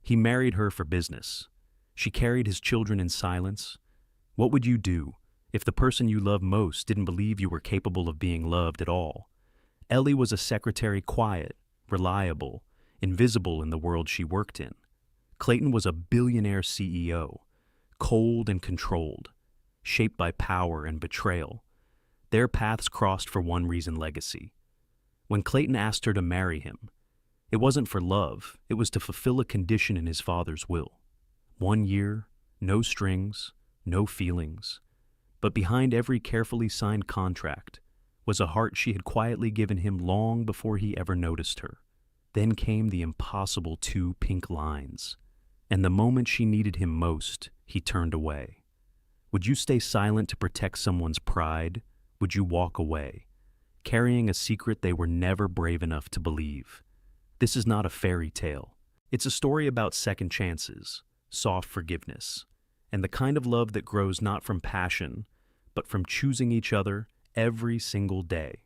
He married her for business. She carried his children in silence. What would you do if the person you loved most didn't believe you were capable of being loved at all? Ellie was a secretary, quiet, reliable, invisible in the world she worked in. Clayton was a billionaire CEO, cold and controlled, shaped by power and betrayal. Their paths crossed for one reason: legacy. When Clayton asked her to marry him, it wasn't for love, it was to fulfill a condition in his father's will. 1 year, no strings, no feelings. But behind every carefully signed contract was a heart she had quietly given him long before he ever noticed her. Then came the impossible 2 pink lines, and the moment she needed him most, he turned away. Would you stay silent to protect someone's pride? Would you walk away, carrying a secret they were never brave enough to believe? This is not a fairy tale. It's a story about second chances, soft forgiveness, and the kind of love that grows not from passion, but from choosing each other every single day.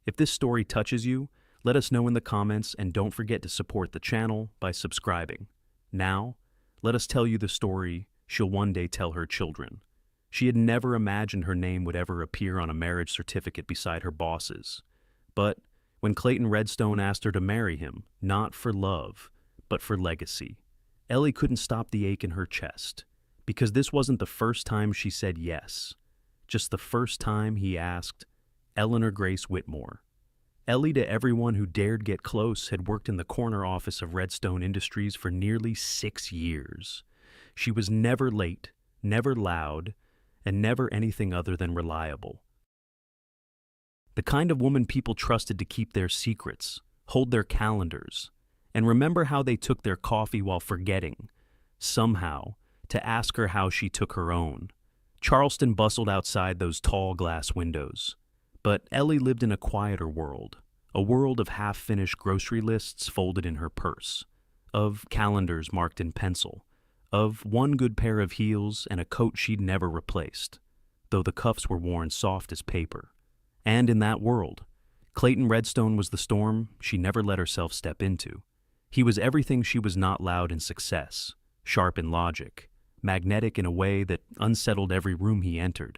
If this story touches you, let us know in the comments, and don't forget to support the channel by subscribing. Now, let us tell you the story she'll one day tell her children. She had never imagined her name would ever appear on a marriage certificate beside her boss's. But when Clayton Redstone asked her to marry him, not for love, but for legacy, Ellie couldn't stop the ache in her chest, because this wasn't the first time she said yes, just the first time he asked. Eleanor Grace Whitmore. Ellie, to everyone who dared get close, had worked in the corner office of Redstone Industries for nearly 6 years. She was never late, never loud, and never anything other than reliable. The kind of woman people trusted to keep their secrets, hold their calendars, and remember how they took their coffee while forgetting, somehow, to ask her how she took her own. Charleston bustled outside those tall glass windows. But Ellie lived in a quieter world, a world of half-finished grocery lists folded in her purse, of calendars marked in pencil, of one good pair of heels and a coat she'd never replaced, though the cuffs were worn soft as paper. And in that world, Clayton Redstone was the storm she never let herself step into. He was everything she was not: loud in success, sharp in logic, magnetic in a way that unsettled every room he entered.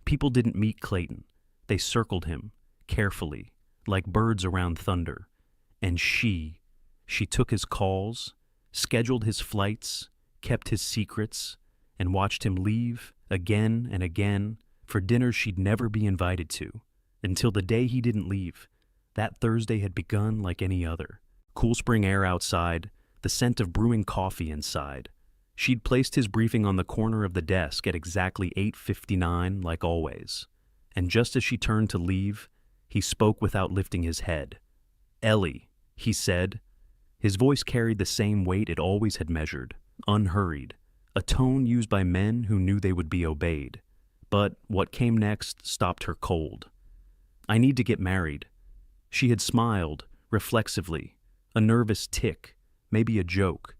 People didn't meet Clayton. They circled him, carefully, like birds around thunder. And she took his calls, scheduled his flights, kept his secrets, and watched him leave again and again for dinners she'd never be invited to, until the day he didn't leave. That Thursday had begun like any other. Cool spring air outside, the scent of brewing coffee inside. She'd placed his briefing on the corner of the desk at exactly 8:59, like always. And just as she turned to leave, he spoke without lifting his head. "Ellie," he said. His voice carried the same weight it always had measured, unhurried, a tone used by men who knew they would be obeyed. But what came next stopped her cold. "I need to get married." She had smiled, reflexively, a nervous tick, maybe a joke.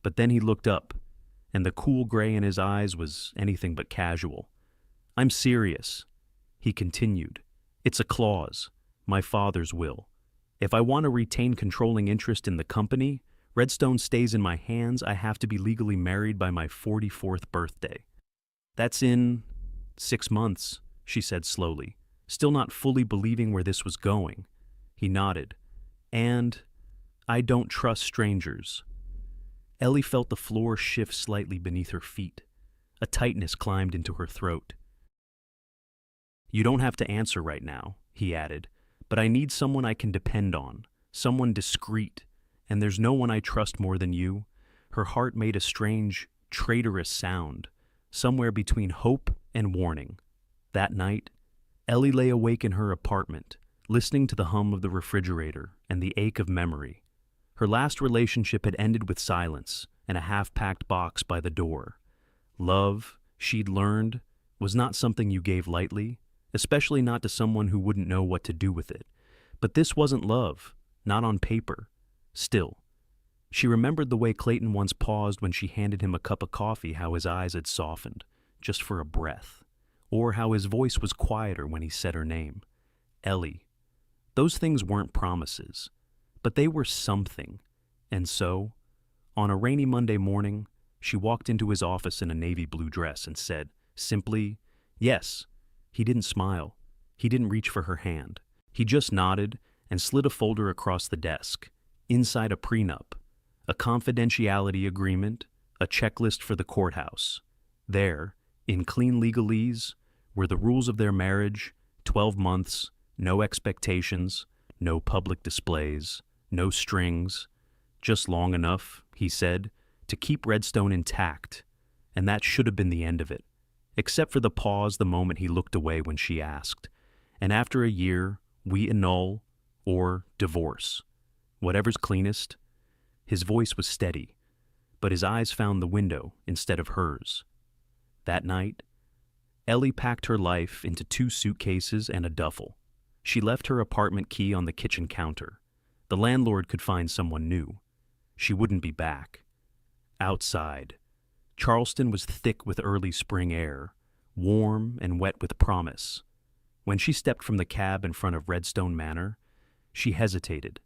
But then he looked up, and the cool gray in his eyes was anything but casual. "I'm serious," he continued. "It's a clause, my father's will. If I want to retain controlling interest in the company, Redstone stays in my hands, I have to be legally married by my 44th birthday. That's in 6 months, she said slowly, still not fully believing where this was going. He nodded. And I don't trust strangers. Ellie felt the floor shift slightly beneath her feet. A tightness climbed into her throat. You don't have to answer right now, he added, but I need someone I can depend on, someone discreet, and there's no one I trust more than you. Her heart made a strange, traitorous sound, somewhere between hope and warning. That night, Ellie lay awake in her apartment, listening to the hum of the refrigerator and the ache of memory. Her last relationship had ended with silence and a half-packed box by the door. Love, she'd learned, was not something you gave lightly, especially not to someone who wouldn't know what to do with it. But this wasn't love, not on paper. Still, she remembered the way Clayton once paused when she handed him a cup of coffee, how his eyes had softened, just for a breath, or how his voice was quieter when he said her name. Ellie. Those things weren't promises, but they were something. And so, On a rainy Monday morning, she walked into his office in a navy blue dress and said, simply, "Yes." He didn't smile. He didn't reach for her hand. He just nodded and slid a folder across the desk. Inside a prenup, a confidentiality agreement, a checklist for the courthouse. There, in clean legalese, were the rules of their marriage: 12 months, no expectations, no public displays, no strings. Just long enough, he said, to keep Redstone intact, and that should have been the end of it, except for the pause the moment he looked away when she asked, "And after a year, we annul or divorce? Whatever's cleanest." His voice was steady, but his eyes found the window instead of hers. That night, Ellie packed her life into 2 suitcases and a duffel. She left her apartment key on the kitchen counter. The landlord could find someone new. She wouldn't be back. Outside, Charleston was thick with early spring air, warm and wet with promise. When she stepped from the cab in front of Redstone Manor, she hesitated.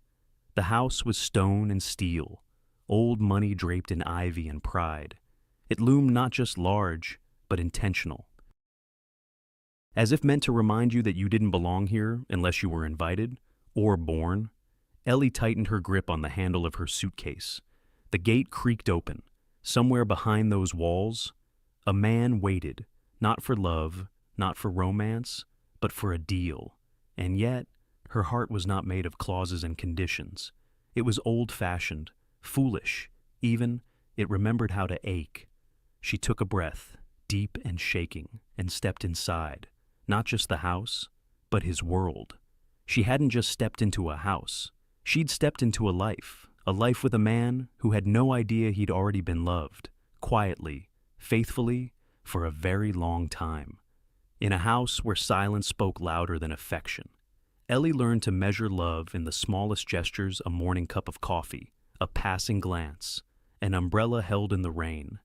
The house was stone and steel, old money draped in ivy and pride. It loomed not just large, but intentional. As if meant to remind you that you didn't belong here unless you were invited or born, Ellie tightened her grip on the handle of her suitcase. The gate creaked open. Somewhere behind those walls, a man waited, not for love, not for romance, but for a deal. And yet, her heart was not made of clauses and conditions. It was old-fashioned, foolish, even. It remembered how to ache. She took a breath, deep and shaking, and stepped inside. Not just the house, but his world. She hadn't just stepped into a house. She'd stepped into a life with a man who had no idea he'd already been loved, quietly, faithfully, for a very long time. In a house where silence spoke louder than affection. Ellie learned to measure love in the smallest gestures: a morning cup of coffee, a passing glance, an umbrella held in the rain.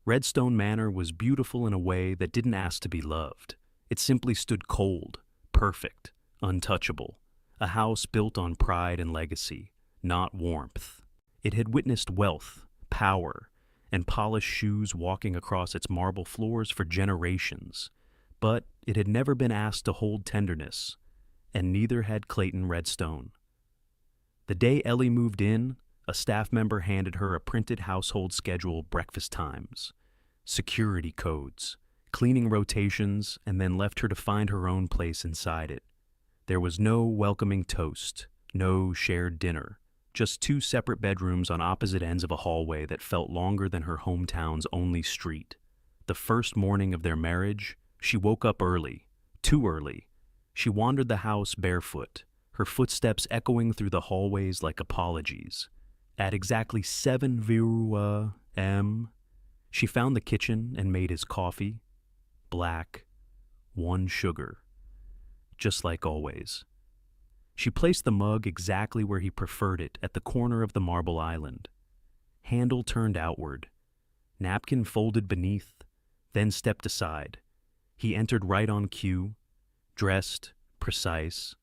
Redstone Manor was beautiful in a way that didn't ask to be loved. It simply stood cold, perfect, untouchable. A house built on pride and legacy, not warmth. It had witnessed wealth, power, and polished shoes walking across its marble floors for generations. But it had never been asked to hold tenderness, and neither had Clayton Redstone. The day Ellie moved in, a staff member handed her a printed household schedule: breakfast times, security codes, cleaning rotations, and then left her to find her own place inside it. There was no welcoming toast, no shared dinner, just 2 separate bedrooms on opposite ends of a hallway that felt longer than her hometown's only street. The first morning of their marriage, she woke up early, too early. She wandered the house barefoot, her footsteps echoing through the hallways like apologies. At exactly 7 a.m., she found the kitchen and made his coffee. Black, 1 sugar. Just like always. She placed the mug exactly where he preferred it, at the corner of the marble island. Handle turned outward. Napkin folded beneath, then stepped aside. He entered right on cue, dressed, precise,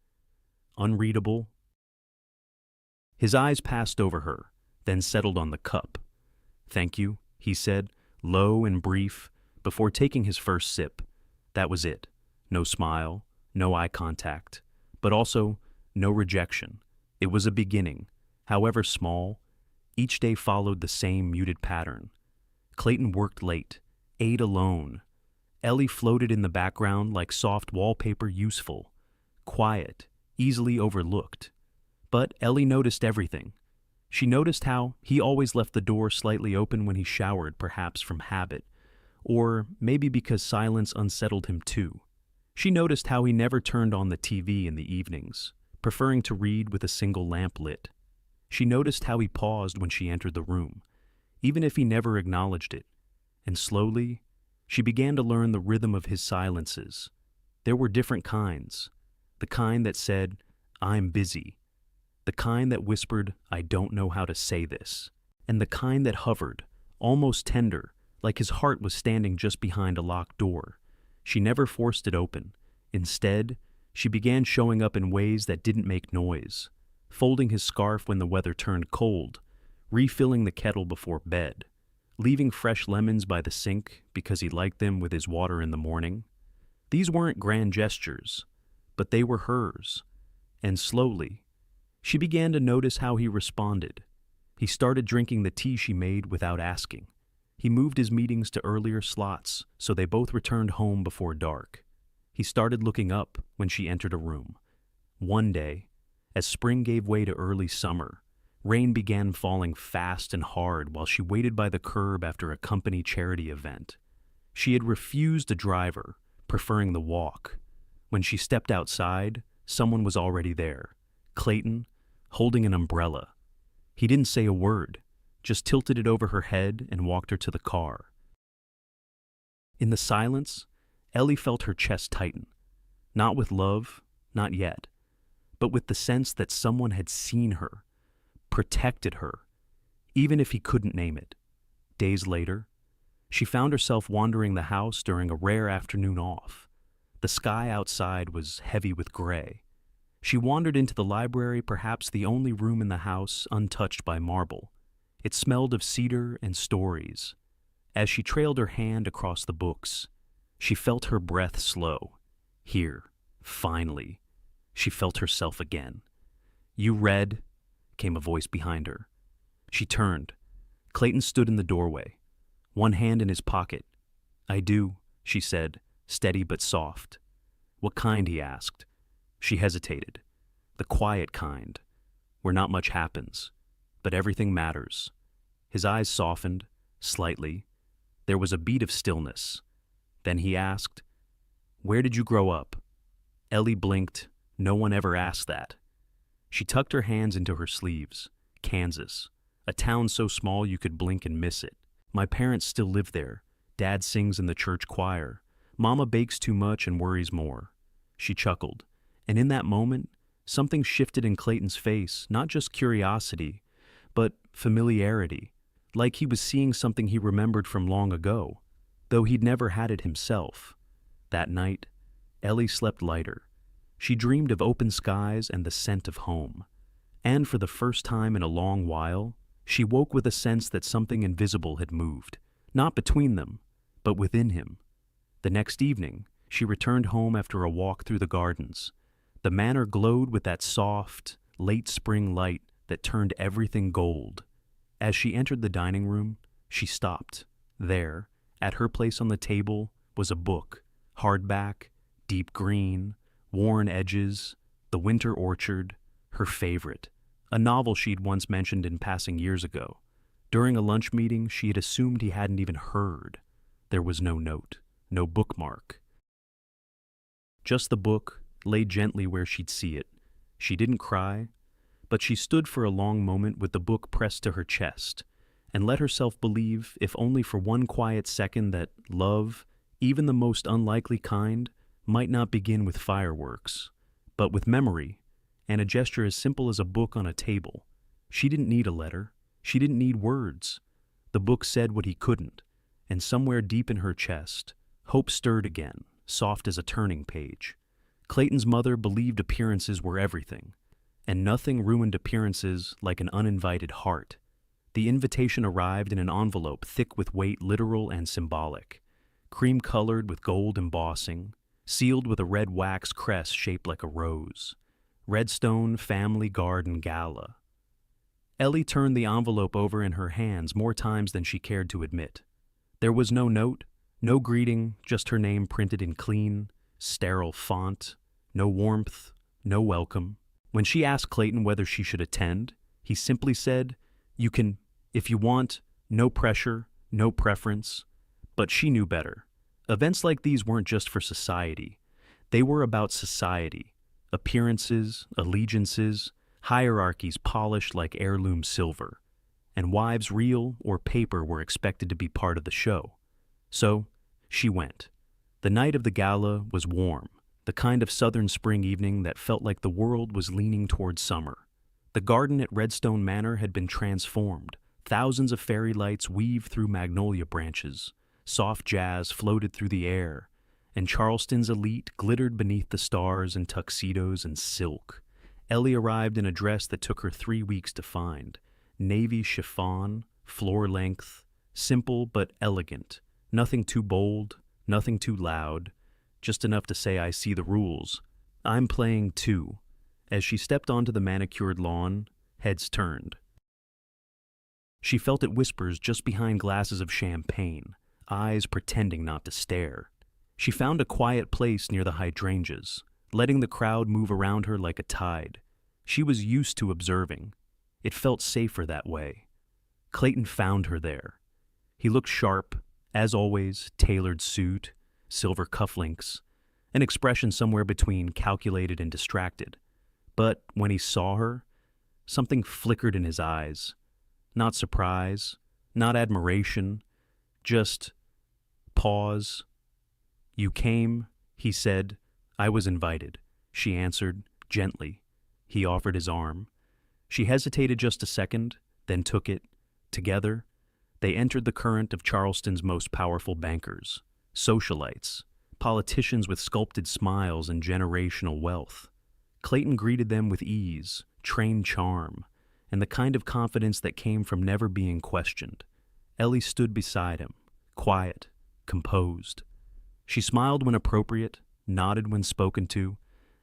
unreadable. His eyes passed over her, then settled on the cup. "Thank you," he said, low and brief, before taking his first sip. That was it. No smile, no eye contact, but also no rejection. It was a beginning, however small. Each day followed the same muted pattern. Clayton worked late, ate alone. Ellie floated in the background like soft wallpaper, useful, quiet, easily overlooked. But Ellie noticed everything. She noticed how he always left the door slightly open when he showered, perhaps from habit, or maybe because silence unsettled him too. She noticed how he never turned on the TV in the evenings, preferring to read with a single lamp lit. She noticed how he paused when she entered the room, even if he never acknowledged it. And slowly, she began to learn the rhythm of his silences. There were different kinds. The kind that said, "I'm busy." The kind that whispered, "I don't know how to say this." And the kind that hovered, almost tender, like his heart was standing just behind a locked door. She never forced it open. Instead, she began showing up in ways that didn't make noise. Folding his scarf when the weather turned cold, refilling the kettle before bed, leaving fresh lemons by the sink because he liked them with his water in the morning. These weren't grand gestures, but they were hers, and slowly, she began to notice how he responded. He started drinking the tea she made without asking. He moved his meetings to earlier slots so they both returned home before dark. He started looking up when she entered a room. One day, as spring gave way to early summer, rain began falling fast and hard while she waited by the curb after a company charity event. She had refused a driver, preferring the walk. When she stepped outside, someone was already there, Clayton, holding an umbrella. He didn't say a word, just tilted it over her head and walked her to the car. In the silence, Ellie felt her chest tighten. Not with love, not yet, but with the sense that someone had seen her, protected her, even if he couldn't name it. Days later, she found herself wandering the house during a rare afternoon off. The sky outside was heavy with gray. She wandered into the library, perhaps the only room in the house untouched by marble. It smelled of cedar and stories. As she trailed her hand across the books, she felt her breath slow. Here, finally, she felt herself again. "You read?" came a voice behind her. She turned. Clayton stood in the doorway, one hand in his pocket. "I do," she said, steady but soft. "What kind?" he asked. She hesitated. "The quiet kind, where not much happens, but everything matters." His eyes softened, slightly. There was a beat of stillness. Then he asked, "Where did you grow up?" Ellie blinked. No one ever asked that. She tucked her hands into her sleeves. "Kansas, a town so small you could blink and miss it. My parents still live there. Dad sings in the church choir. Mama bakes too much and worries more." She chuckled, and in that moment, something shifted in Clayton's face, not just curiosity, but familiarity, like he was seeing something he remembered from long ago, though he'd never had it himself. That night, Ellie slept lighter. She dreamed of open skies and the scent of home. And for the first time in a long while, she woke with a sense that something invisible had moved, not between them, but within him. The next evening, she returned home after a walk through the gardens. The manor glowed with that soft, late spring light that turned everything gold. As she entered the dining room, she stopped. There, at her place on the table, was a book, hardback, deep green, worn edges, The Winter Orchard, her favorite, a novel she'd once mentioned in passing years ago. During a lunch meeting, she had assumed he hadn't even heard. There was no note, no bookmark. Just the book, lay gently where she'd see it. She didn't cry, but she stood for a long moment with the book pressed to her chest, and let herself believe, if only for one quiet second, that love, even the most unlikely kind, might not begin with fireworks, but with memory, and a gesture as simple as a book on a table. She didn't need a letter. She didn't need words. The book said what he couldn't, and somewhere deep in her chest, hope stirred again, soft as a turning page. Clayton's mother believed appearances were everything, and nothing ruined appearances like an uninvited heart. The invitation arrived in an envelope thick with weight, literal and symbolic, cream-colored with gold embossing, sealed with a red wax crest shaped like a rose. Redstone Family Garden Gala. Ellie turned the envelope over in her hands more times than she cared to admit. There was no note, no greeting, just her name printed in clean, sterile font. No warmth, no welcome. When she asked Clayton whether she should attend, he simply said, "You can, if you want, no pressure, no preference." But she knew better. Events like these weren't just for society. They were about society. Appearances, allegiances, hierarchies polished like heirloom silver. And wives, real or paper, were expected to be part of the show. So, she went. The night of the gala was warm, the kind of southern spring evening that felt like the world was leaning toward summer. The garden at Redstone Manor had been transformed. Thousands of fairy lights weaved through magnolia branches. Soft jazz floated through the air, and Charleston's elite glittered beneath the stars in tuxedos and silk. Ellie arrived in a dress that took her 3 weeks to find, navy chiffon, floor length, simple but elegant, nothing too bold, nothing too loud, just enough to say I see the rules. I'm playing too. As she stepped onto the manicured lawn, heads turned. She felt it whispers just behind glasses of champagne, eyes pretending not to stare. She found a quiet place near the hydrangeas, letting the crowd move around her like a tide. She was used to observing. It felt safer that way. Clayton found her there. He looked sharp, as always, tailored suit, silver cufflinks, an expression somewhere between calculated and distracted. But when he saw her, something flickered in his eyes. Not surprise, not admiration, just pause. You came, he said. I was invited, she answered, gently. He offered his arm. She hesitated just a second, then took it. Together, they entered the current of Charleston's most powerful bankers, socialites, politicians with sculpted smiles and generational wealth. Clayton greeted them with ease, trained charm, and the kind of confidence that came from never being questioned. Ellie stood beside him, quiet, composed. She smiled when appropriate, nodded when spoken to,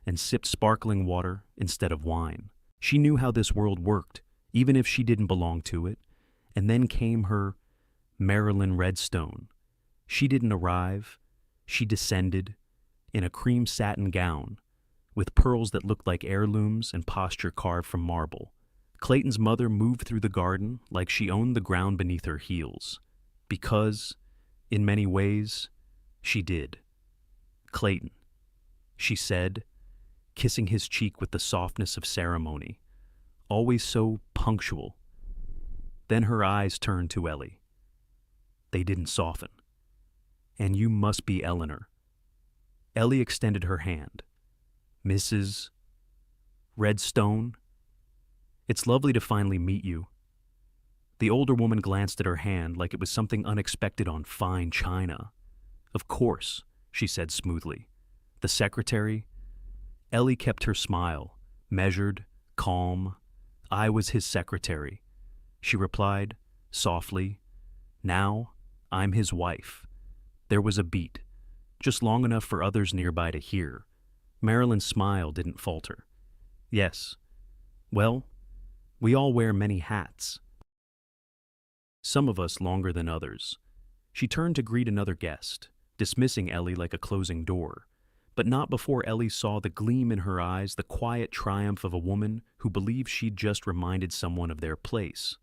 and sipped sparkling water instead of wine. She knew how this world worked, even if she didn't belong to it. And then came her Marilyn Redstone. She didn't arrive. She descended in a cream satin gown, with pearls that looked like heirlooms and posture carved from marble. Clayton's mother moved through the garden like she owned the ground beneath her heels. Because, in many ways, she did. Clayton, she said, kissing his cheek with the softness of ceremony. Always so punctual. Then her eyes turned to Ellie. They didn't soften. And you must be Eleanor. Ellie extended her hand. Mrs. Redstone? It's lovely to finally meet you. The older woman glanced at her hand like it was something unexpected on fine china. Of course, she said smoothly. The secretary? Ellie kept her smile, measured, calm. I was his secretary. She replied, softly. Now, I'm his wife. There was a beat, just long enough for others nearby to hear. Marilyn's smile didn't falter. Yes. Well, we all wear many hats. Some of us longer than others. She turned to greet another guest, dismissing Ellie like a closing door. But not before Ellie saw the gleam in her eyes, the quiet triumph of a woman who believed she'd just reminded someone of their place.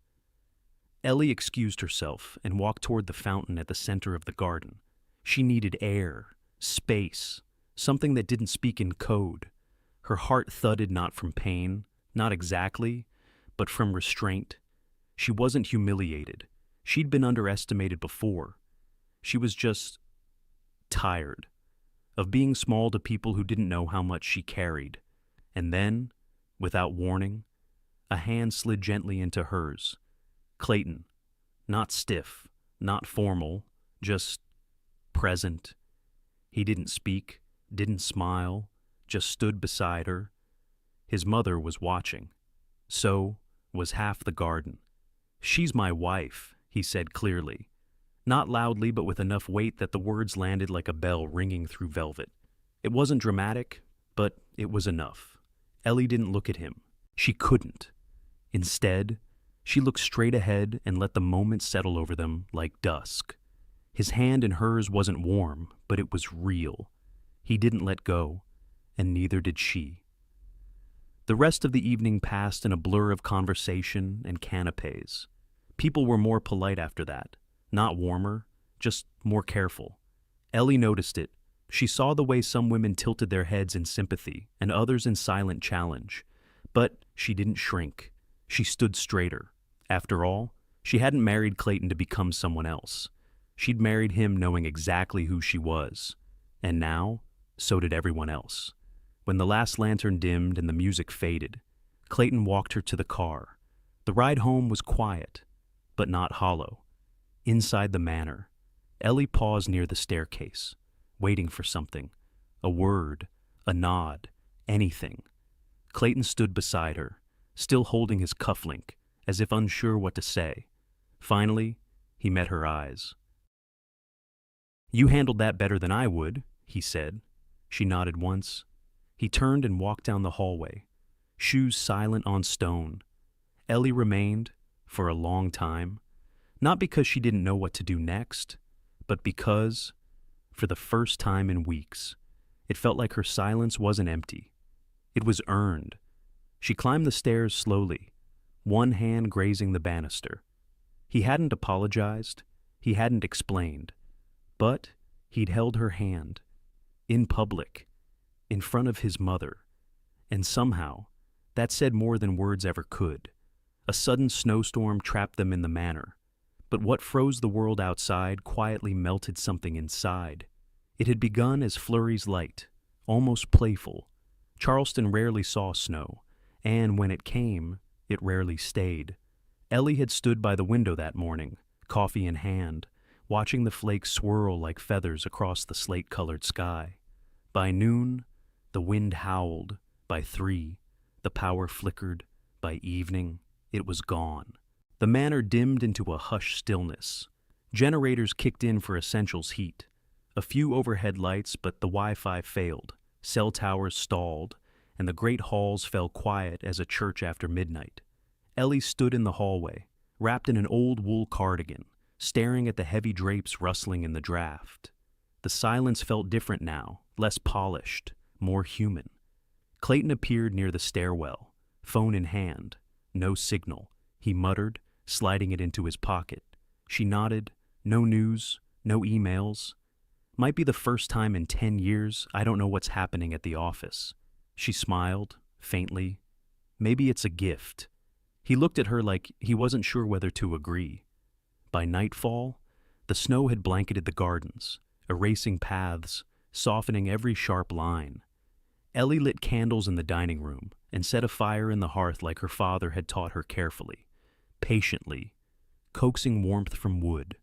Ellie excused herself and walked toward the fountain at the center of the garden. She needed air, space, something that didn't speak in code. Her heart thudded not from pain, not exactly, but from restraint. She wasn't humiliated. She'd been underestimated before. She was just tired of being small to people who didn't know how much she carried. And then, without warning, a hand slid gently into hers. Clayton, not stiff, not formal, just present. He didn't speak, didn't smile, just stood beside her. His mother was watching. So was half the garden. She's my wife, he said clearly. Not loudly, but with enough weight that the words landed like a bell ringing through velvet. It wasn't dramatic, but it was enough. Ellie didn't look at him. She couldn't. Instead, she looked straight ahead and let the moment settle over them like dusk. His hand in hers wasn't warm, but it was real. He didn't let go, and neither did she. The rest of the evening passed in a blur of conversation and canapes. People were more polite after that. Not warmer, just more careful. Ellie noticed it. She saw the way some women tilted their heads in sympathy and others in silent challenge. But she didn't shrink. She stood straighter. After all, she hadn't married Clayton to become someone else. She'd married him knowing exactly who she was. And now, so did everyone else. When the last lantern dimmed and the music faded, Clayton walked her to the car. The ride home was quiet, but not hollow. Inside the manor, Ellie paused near the staircase, waiting for something. A word, a nod, anything. Clayton stood beside her, still holding his cufflink, as if unsure what to say. Finally, he met her eyes. "You handled that better than I would," he said. She nodded once. He turned and walked down the hallway, shoes silent on stone. Ellie remained, for a long time, not because she didn't know what to do next, but because, for the first time in weeks, it felt like her silence wasn't empty. It was earned. She climbed the stairs slowly, one hand grazing the banister. He hadn't apologized, he hadn't explained, but he'd held her hand, in public, in front of his mother, and somehow, that said more than words ever could. A sudden snowstorm trapped them in the manor, but what froze the world outside quietly melted something inside. It had begun as flurries light, almost playful. Charleston rarely saw snow, and when it came, it rarely stayed. Ellie had stood by the window that morning, coffee in hand, watching the flakes swirl like feathers across the slate-colored sky. By noon, the wind howled. By 3, the power flickered. By evening, it was gone. The manor dimmed into a hushed stillness. Generators kicked in for essentials heat. A few overhead lights, but the Wi-Fi failed. Cell towers stalled, and the great halls fell quiet as a church after midnight. Ellie stood in the hallway, wrapped in an old wool cardigan, staring at the heavy drapes rustling in the draft. The silence felt different now, less polished, more human. Clayton appeared near the stairwell, phone in hand. No signal, he muttered, sliding it into his pocket. She nodded. No news, no emails. Might be the first time in 10 years I don't know what's happening at the office. She smiled, faintly. Maybe it's a gift. He looked at her like he wasn't sure whether to agree. By nightfall, the snow had blanketed the gardens, erasing paths, softening every sharp line. Ellie lit candles in the dining room and set a fire in the hearth like her father had taught her carefully, patiently, coaxing warmth from wood.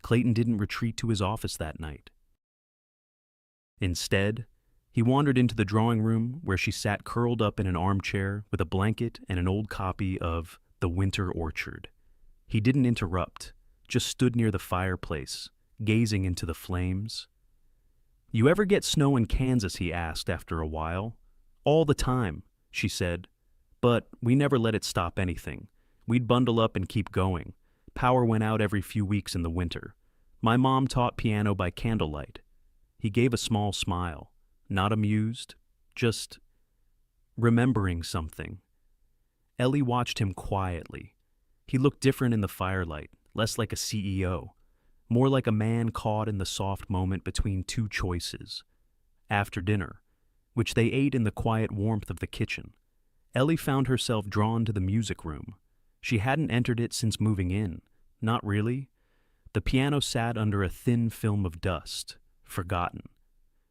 Clayton didn't retreat to his office that night. Instead, he wandered into the drawing room where she sat curled up in an armchair with a blanket and an old copy of The Winter Orchard. He didn't interrupt, just stood near the fireplace, gazing into the flames. "You ever get snow in Kansas?" he asked after a while. "All the time," she said. "But we never let it stop anything. We'd bundle up and keep going. Power went out every few weeks in the winter. My mom taught piano by candlelight." He gave a small smile, not amused, just remembering something. Ellie watched him quietly. He looked different in the firelight, less like a CEO, more like a man caught in the soft moment between two choices. After dinner, which they ate in the quiet warmth of the kitchen, Ellie found herself drawn to the music room. She hadn't entered it since moving in. Not really. The piano sat under a thin film of dust, forgotten.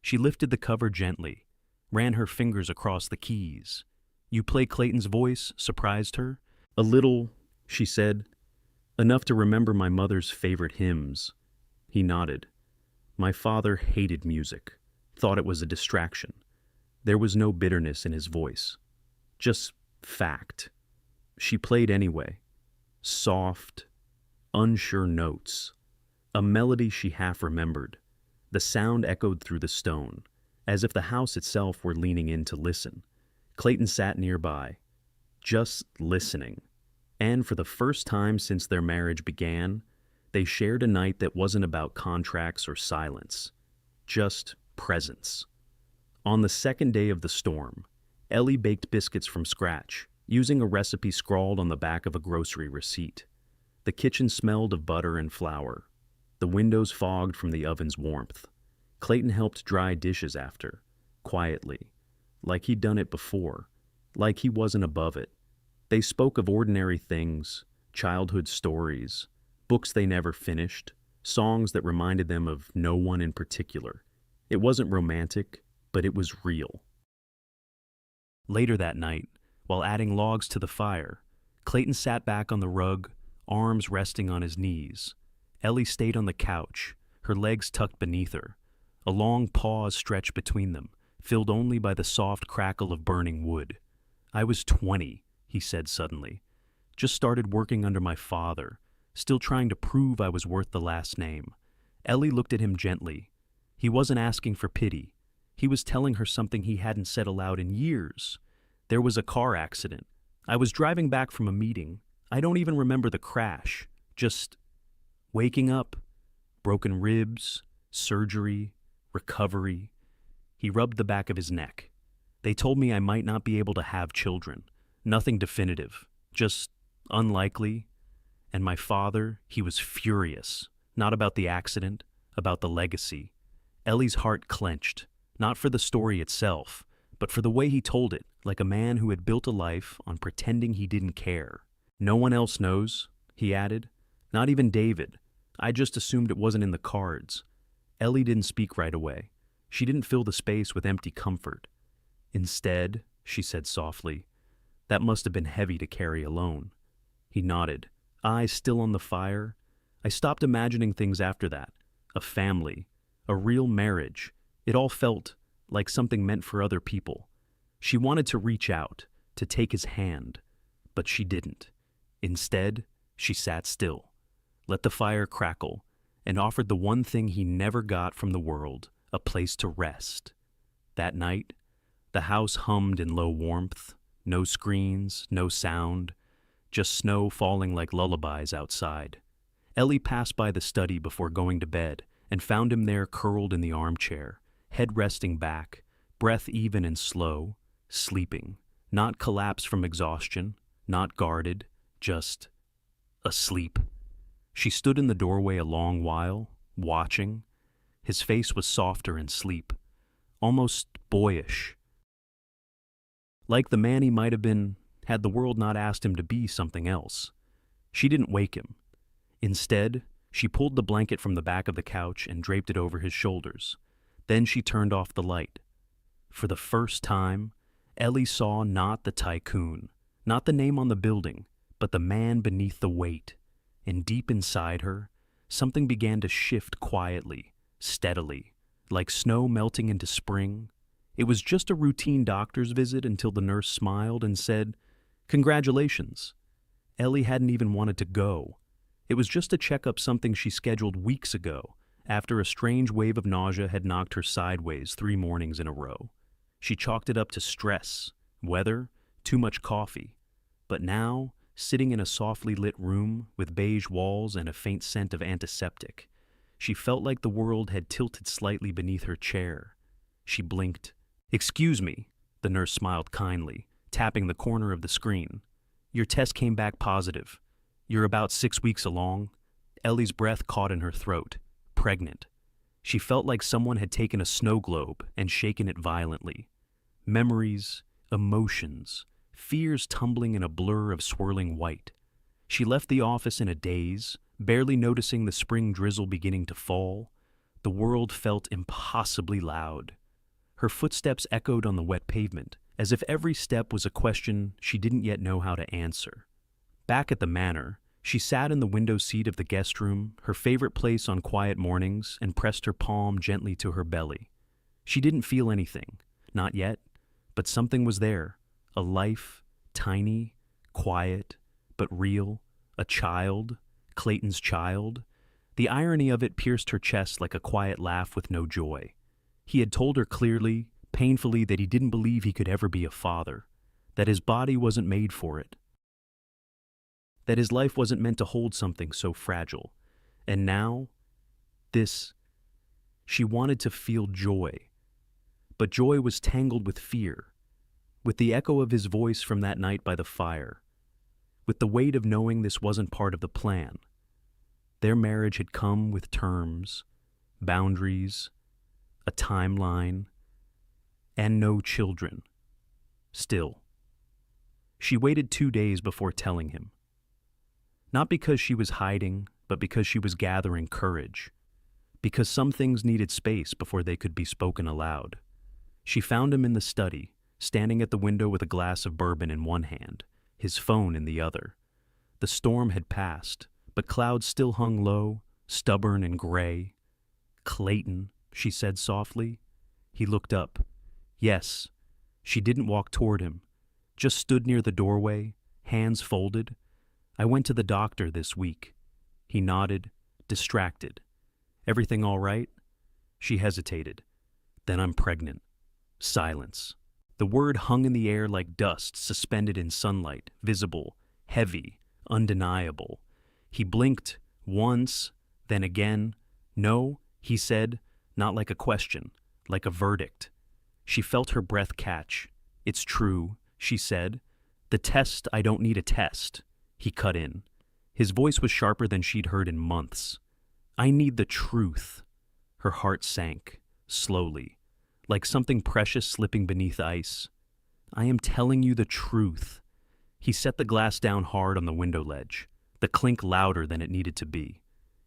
She lifted the cover gently, ran her fingers across the keys. "You play Clayton's voice?" surprised her. "A little," she said. "Enough to remember my mother's favorite hymns." He nodded. "My father hated music, thought it was a distraction." There was no bitterness in his voice, just fact. She played anyway. Soft, unsure notes. A melody she half remembered. The sound echoed through the stone, as if the house itself were leaning in to listen. Clayton sat nearby, just listening. And for the first time since their marriage began, they shared a night that wasn't about contracts or silence, just presence. On the second day of the storm, Ellie baked biscuits from scratch, using a recipe scrawled on the back of a grocery receipt. The kitchen smelled of butter and flour. The windows fogged from the oven's warmth. Clayton helped dry dishes after, quietly, like he'd done it before, like he wasn't above it. They spoke of ordinary things, childhood stories, books they never finished, songs that reminded them of no one in particular. It wasn't romantic, but it was real. Later that night, while adding logs to the fire, Clayton sat back on the rug, arms resting on his knees. Ellie stayed on the couch, her legs tucked beneath her. A long pause stretched between them, filled only by the soft crackle of burning wood. "I was 20, he said suddenly. Just started working under my father, still trying to prove I was worth the last name. Ellie looked at him gently. He wasn't asking for pity. He was telling her something he hadn't said aloud in years. There was a car accident. I was driving back from a meeting. I don't even remember the crash. Just waking up, broken ribs, surgery, recovery. He rubbed the back of his neck. They told me I might not be able to have children. Nothing definitive, just unlikely. And my father, he was furious. Not about the accident, about the legacy. Ellie's heart clenched, not for the story itself, but for the way he told it, like a man who had built a life on pretending he didn't care. No one else knows, he added. Not even David. I just assumed it wasn't in the cards. Ellie didn't speak right away. She didn't fill the space with empty comfort. Instead, she said softly, that must have been heavy to carry alone. He nodded, eyes still on the fire. I stopped imagining things after that. A family, a real marriage. It all felt like something meant for other people. She wanted to reach out, to take his hand, but she didn't. Instead, she sat still, let the fire crackle, and offered the one thing he never got from the world, a place to rest. That night, the house hummed in low warmth, no screens, no sound, just snow falling like lullabies outside. Ellie passed by the study before going to bed and found him there curled in the armchair, head resting back, breath even and slow, sleeping, not collapsed from exhaustion, not guarded, just asleep. She stood in the doorway a long while, watching. His face was softer in sleep, almost boyish. Like the man he might have been had the world not asked him to be something else. She didn't wake him. Instead, she pulled the blanket from the back of the couch and draped it over his shoulders. Then she turned off the light. For the first time, Ellie saw not the tycoon, not the name on the building, but the man beneath the weight. And deep inside her, something began to shift quietly, steadily, like snow melting into spring. It was just a routine doctor's visit until the nurse smiled and said, "Congratulations." Ellie hadn't even wanted to go. It was just to check up something she scheduled weeks ago, after a strange wave of nausea had knocked her sideways 3 mornings in a row. She chalked it up to stress, weather, too much coffee. But now, sitting in a softly lit room with beige walls and a faint scent of antiseptic, she felt like the world had tilted slightly beneath her chair. She blinked. "Excuse me," the nurse smiled kindly, tapping the corner of the screen. "Your test came back positive. You're about 6 weeks along." Ellie's breath caught in her throat. Pregnant. She felt like someone had taken a snow globe and shaken it violently. Memories, emotions, fears tumbling in a blur of swirling white. She left the office in a daze, barely noticing the spring drizzle beginning to fall. The world felt impossibly loud. Her footsteps echoed on the wet pavement, as if every step was a question she didn't yet know how to answer. Back at the manor, she sat in the window seat of the guest room, her favorite place on quiet mornings, and pressed her palm gently to her belly. She didn't feel anything, not yet, but something was there. A life, tiny, quiet, but real, a child, Clayton's child. The irony of it pierced her chest like a quiet laugh with no joy. He had told her clearly, painfully, that he didn't believe he could ever be a father, that his body wasn't made for it, that his life wasn't meant to hold something so fragile. And now, this, she wanted to feel joy. But joy was tangled with fear, with the echo of his voice from that night by the fire, with the weight of knowing this wasn't part of the plan. Their marriage had come with terms, boundaries, a timeline, and no children. Still, she waited 2 days before telling him. Not because she was hiding, but because she was gathering courage. Because some things needed space before they could be spoken aloud. She found him in the study, standing at the window with a glass of bourbon in one hand, his phone in the other. The storm had passed, but clouds still hung low, stubborn and gray. "Clayton," she said softly. He looked up. Yes. She didn't walk toward him, just stood near the doorway, hands folded. I went to the doctor this week. He nodded, distracted. Everything all right? She hesitated. Then I'm pregnant. Silence. The word hung in the air like dust suspended in sunlight, visible, heavy, undeniable. He blinked once, then again. No, he said, not like a question, like a verdict. She felt her breath catch. It's true, she said. The test, I don't need a test. He cut in. His voice was sharper than she'd heard in months. I need the truth. Her heart sank, slowly, like something precious slipping beneath ice. I am telling you the truth. He set the glass down hard on the window ledge, the clink louder than it needed to be.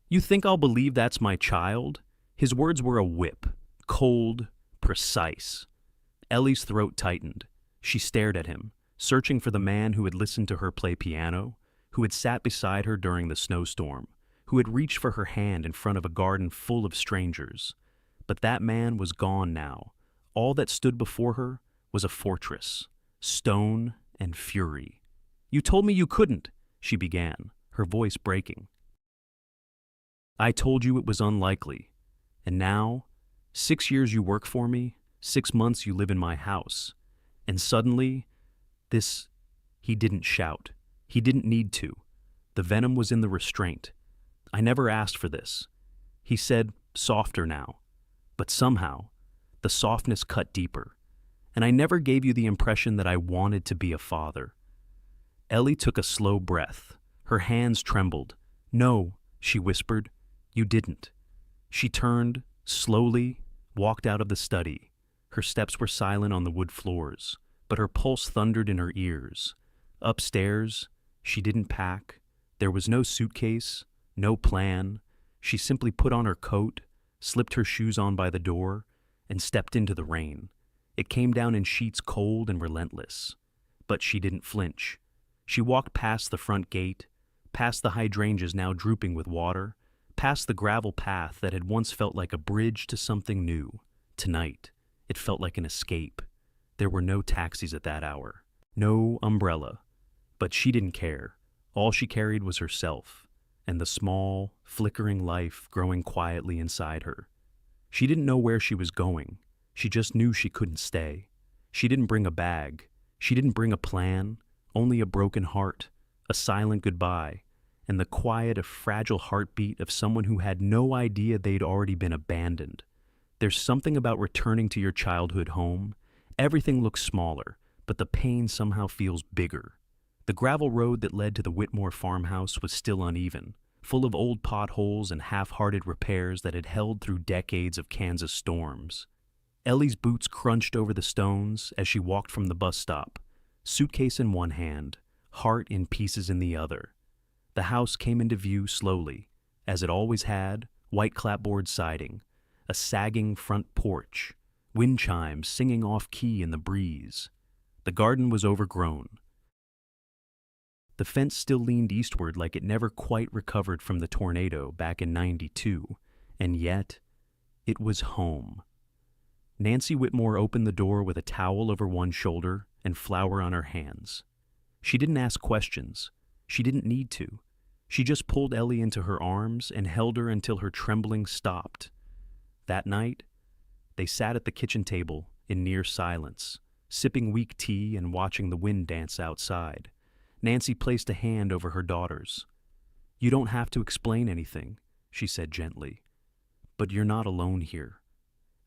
You think I'll believe that's my child? His words were a whip, cold, precise. Ellie's throat tightened. She stared at him, searching for the man who had listened to her play piano, who had sat beside her during the snowstorm, who had reached for her hand in front of a garden full of strangers. But that man was gone now. All that stood before her was a fortress, stone and fury. You told me you couldn't, she began, her voice breaking. I told you it was unlikely. And now, 6 years you work for me, 6 months you live in my house. And suddenly, this... He didn't shout. He didn't need to. The venom was in the restraint. I never asked for this. He said, softer now. But somehow, the softness cut deeper. And I never gave you the impression that I wanted to be a father. Ellie took a slow breath. Her hands trembled. No, she whispered, you didn't. She turned, slowly, walked out of the study. Her steps were silent on the wood floors, but her pulse thundered in her ears. Upstairs, she didn't pack. There was no suitcase, no plan. She simply put on her coat, slipped her shoes on by the door, and stepped into the rain. It came down in sheets cold and relentless. But she didn't flinch. She walked past the front gate, past the hydrangeas now drooping with water, past the gravel path that had once felt like a bridge to something new. Tonight, it felt like an escape. There were no taxis at that hour, no umbrella. But she didn't care. All she carried was herself, and the small, flickering life growing quietly inside her. She didn't know where she was going. She just knew she couldn't stay. She didn't bring a bag. She didn't bring a plan, only a broken heart, a silent goodbye, and the quiet, fragile heartbeat of someone who had no idea they'd already been abandoned. There's something about returning to your childhood home. Everything looks smaller, but the pain somehow feels bigger. The gravel road that led to the Whitmore farmhouse was still uneven, full of old potholes and half-hearted repairs that had held through decades of Kansas storms. Ellie's boots crunched over the stones as she walked from the bus stop, suitcase in one hand, heart in pieces in the other. The house came into view slowly, as it always had, white clapboard siding, a sagging front porch, wind chimes singing off-key in the breeze. The garden was overgrown. The fence still leaned eastward like it never quite recovered from the tornado back in '92, and yet, it was home. Nancy Whitmore opened the door with a towel over one shoulder and flour on her hands. She didn't ask questions. She didn't need to. She just pulled Ellie into her arms and held her until her trembling stopped. That night, they sat at the kitchen table in near silence, sipping weak tea and watching the wind dance outside. Nancy placed a hand over her daughter's. You don't have to explain anything, she said gently. But you're not alone here.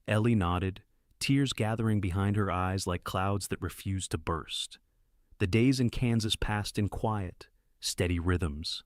Ellie nodded, tears gathering behind her eyes like clouds that refused to burst. The days in Kansas passed in quiet, steady rhythms.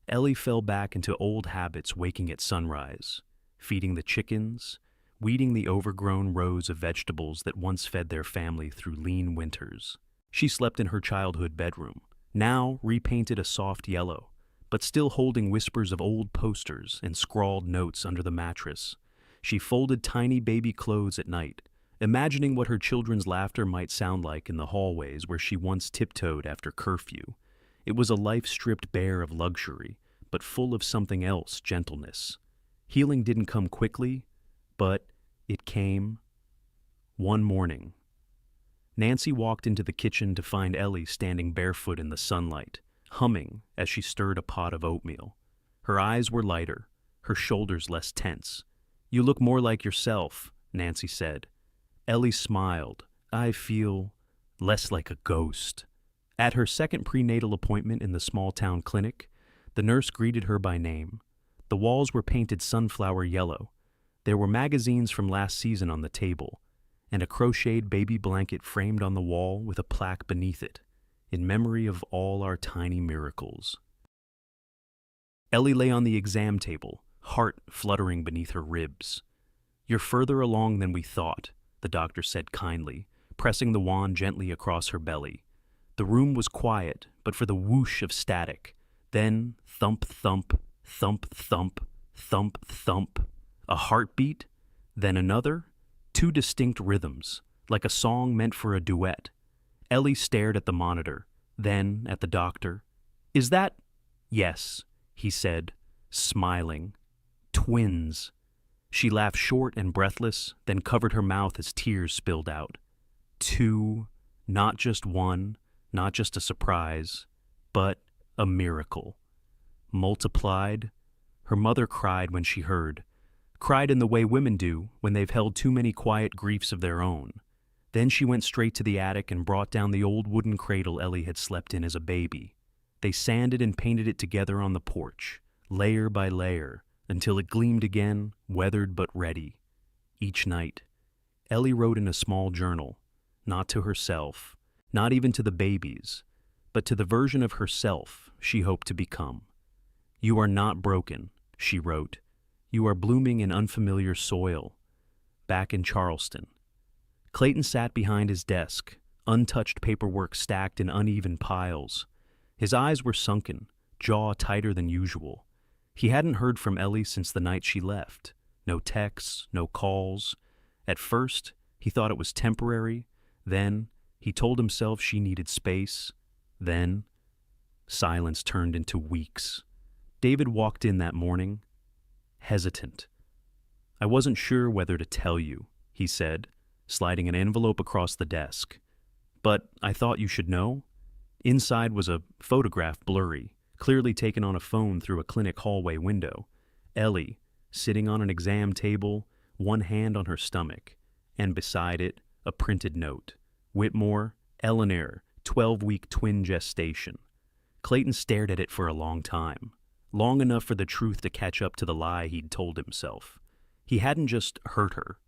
Ellie fell back into old habits, waking at sunrise, feeding the chickens, weeding the overgrown rows of vegetables that once fed their family through lean winters. She slept in her childhood bedroom, now repainted a soft yellow, but still holding whispers of old posters and scrawled notes under the mattress. She folded tiny baby clothes at night, imagining what her children's laughter might sound like in the hallways where she once tiptoed after curfew. It was a life stripped bare of luxury, but full of something else, gentleness. Healing didn't come quickly, but it came. One morning, Nancy walked into the kitchen to find Ellie standing barefoot in the sunlight, humming as she stirred a pot of oatmeal. Her eyes were lighter, her shoulders less tense. "You look more like yourself," Nancy said. Ellie smiled. "I feel less like a ghost." At her second prenatal appointment in the small-town clinic, the nurse greeted her by name. The walls were painted sunflower yellow. There were magazines from last season on the table, and a crocheted baby blanket framed on the wall with a plaque beneath it, in memory of all our tiny miracles. Ellie lay on the exam table, heart fluttering beneath her ribs. "You're further along than we thought," the doctor said kindly, pressing the wand gently across her belly. The room was quiet, but for the whoosh of static. Then thump, thump, thump, thump, thump, thump. A heartbeat, then another, two distinct rhythms, like a song meant for a duet. Ellie stared at the monitor, then at the doctor. "Is that—" "Yes," he said, smiling. "Twins." She laughed short and breathless, then covered her mouth as tears spilled out. Two, not just one, not just a surprise, but a miracle. Multiplied. Her mother cried when she heard. Cried in the way women do when they've held too many quiet griefs of their own. Then she went straight to the attic and brought down the old wooden cradle Ellie had slept in as a baby. They sanded and painted it together on the porch, layer by layer, until it gleamed again, weathered but ready. Each night, Ellie wrote in a small journal, not to herself, not even to the babies, but to the version of herself she hoped to become. "You are not broken," she wrote. "You are blooming in unfamiliar soil." Back in Charleston. Clayton sat behind his desk, untouched paperwork stacked in uneven piles. His eyes were sunken, jaw tighter than usual. He hadn't heard from Ellie since the night she left. No texts, no calls. At first, he thought it was temporary. Then, he told himself she needed space. Then, silence turned into weeks. David walked in that morning, hesitant. "I wasn't sure whether to tell you," he said, sliding an envelope across the desk. "But I thought you should know." Inside was a photograph, blurry, clearly taken on a phone through a clinic hallway window. Ellie, sitting on an exam table, one hand on her stomach, and beside it, a printed note. Whitmore, Billionaire, 12-week twin gestation. Clayton stared at it for a long time, long enough for the truth to catch up to the lie he'd told himself. He hadn't just hurt her.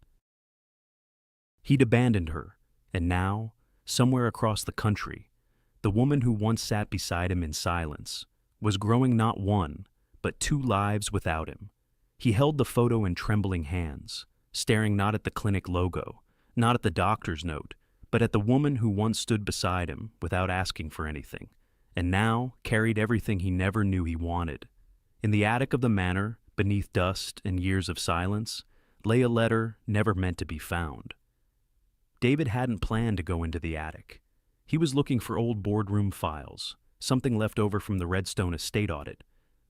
He'd abandoned her, and now, somewhere across the country, the woman who once sat beside him in silence was growing not one, but two lives without him. He held the photo in trembling hands, staring not at the clinic logo, not at the doctor's note, but at the woman who once stood beside him without asking for anything, and now carried everything he never knew he wanted. In the attic of the manor, beneath dust and years of silence, lay a letter never meant to be found. David hadn't planned to go into the attic. He was looking for old boardroom files, something left over from the Redstone estate audit,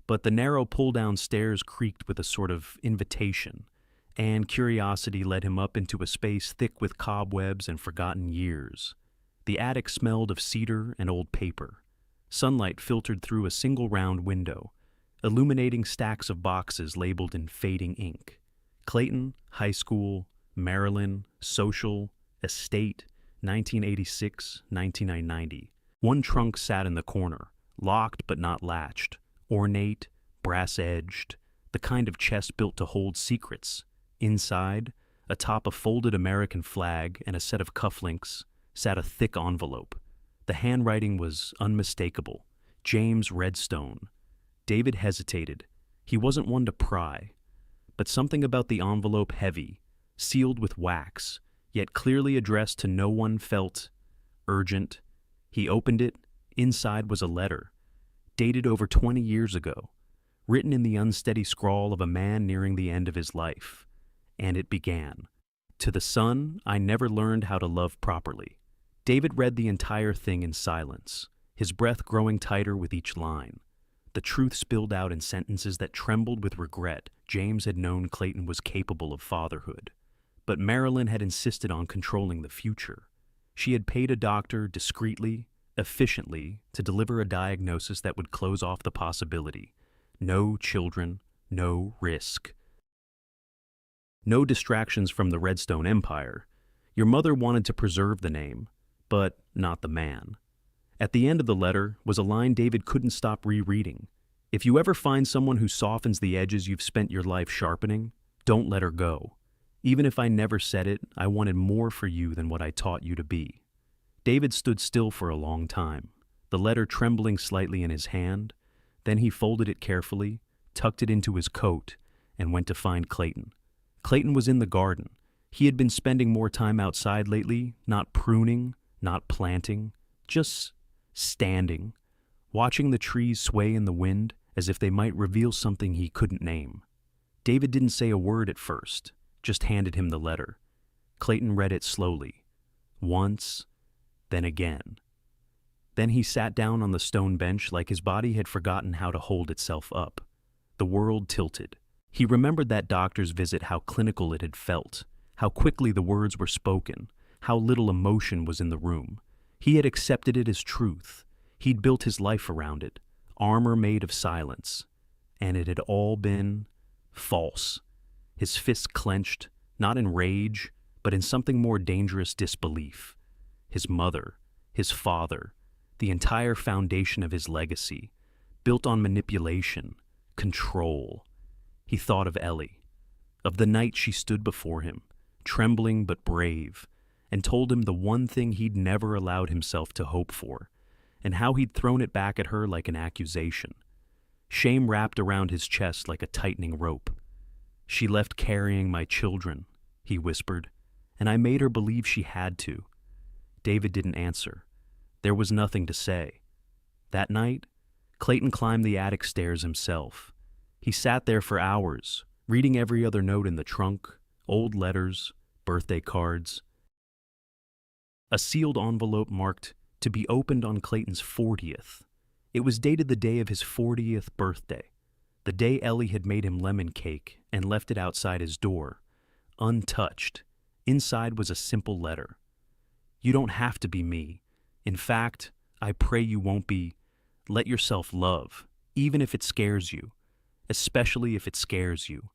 but the narrow pull-down stairs creaked with a sort of invitation, and curiosity led him up into a space thick with cobwebs and forgotten years. The attic smelled of cedar and old paper. Sunlight filtered through a single round window, illuminating stacks of boxes labeled in fading ink. Clayton, high school, Maryland, social, estate, 1986, 1990. One trunk sat in the corner, locked but not latched, ornate, brass-edged, the kind of chest built to hold secrets. Inside, atop a folded American flag and a set of cufflinks, sat a thick envelope. The handwriting was unmistakable. James Redstone. David hesitated. He wasn't one to pry. But something about the envelope heavy, sealed with wax, yet clearly addressed to no one felt urgent. He opened it. Inside was a letter, dated over 20 years ago, written in the unsteady scrawl of a man nearing the end of his life. And it began, "To the son I never learned how to love properly." David read the entire thing in silence, his breath growing tighter with each line. The truth spilled out in sentences that trembled with regret. James had known Clayton was capable of fatherhood, but Marilyn had insisted on controlling the future. She had paid a doctor discreetly, efficiently to deliver a diagnosis that would close off the possibility. No children, no risk. No distractions from the Redstone Empire. Your mother wanted to preserve the name, but not the man. At the end of the letter was a line David couldn't stop rereading. If you ever find someone who softens the edges you've spent your life sharpening, don't let her go. Even if I never said it, I wanted more for you than what I taught you to be. David stood still for a long time, the letter trembling slightly in his hand. Then he folded it carefully, tucked it into his coat, and went to find Clayton. Clayton was in the garden. He had been spending more time outside lately, not pruning, not planting, just standing, watching the trees sway in the wind as if they might reveal something he couldn't name. David didn't say a word at first, just handed him the letter. Clayton read it slowly, once, then again. Then he sat down on the stone bench like his body had forgotten how to hold itself up. The world tilted. He remembered that doctor's visit, how clinical it had felt, how quickly the words were spoken, how little emotion was in the room. He had accepted it as truth. He'd built his life around it, armor made of silence. And it had all been false. His fists clenched, not in rage, but in something more dangerous: disbelief. His mother, his father, the entire foundation of his legacy, built on manipulation, control. He thought of Ellie, of the night she stood before him, trembling but brave, and told him the one thing he'd never allowed himself to hope for, and how he'd thrown it back at her like an accusation. Shame wrapped around his chest like a tightening rope. "She left carrying my children," he whispered, "and I made her believe she had to." David didn't answer. There was nothing to say. That night, Clayton climbed the attic stairs himself. He sat there for hours, reading every other note in the trunk, old letters, birthday cards. A sealed envelope marked, "To be opened on Clayton's 40th. It was dated the day of his 40th birthday, the day Ellie had made him lemon cake and left it outside his door, untouched. Inside was a simple letter. "You don't have to be me. In fact, I pray you won't be. Let yourself love, even if it scares you, especially if it scares you."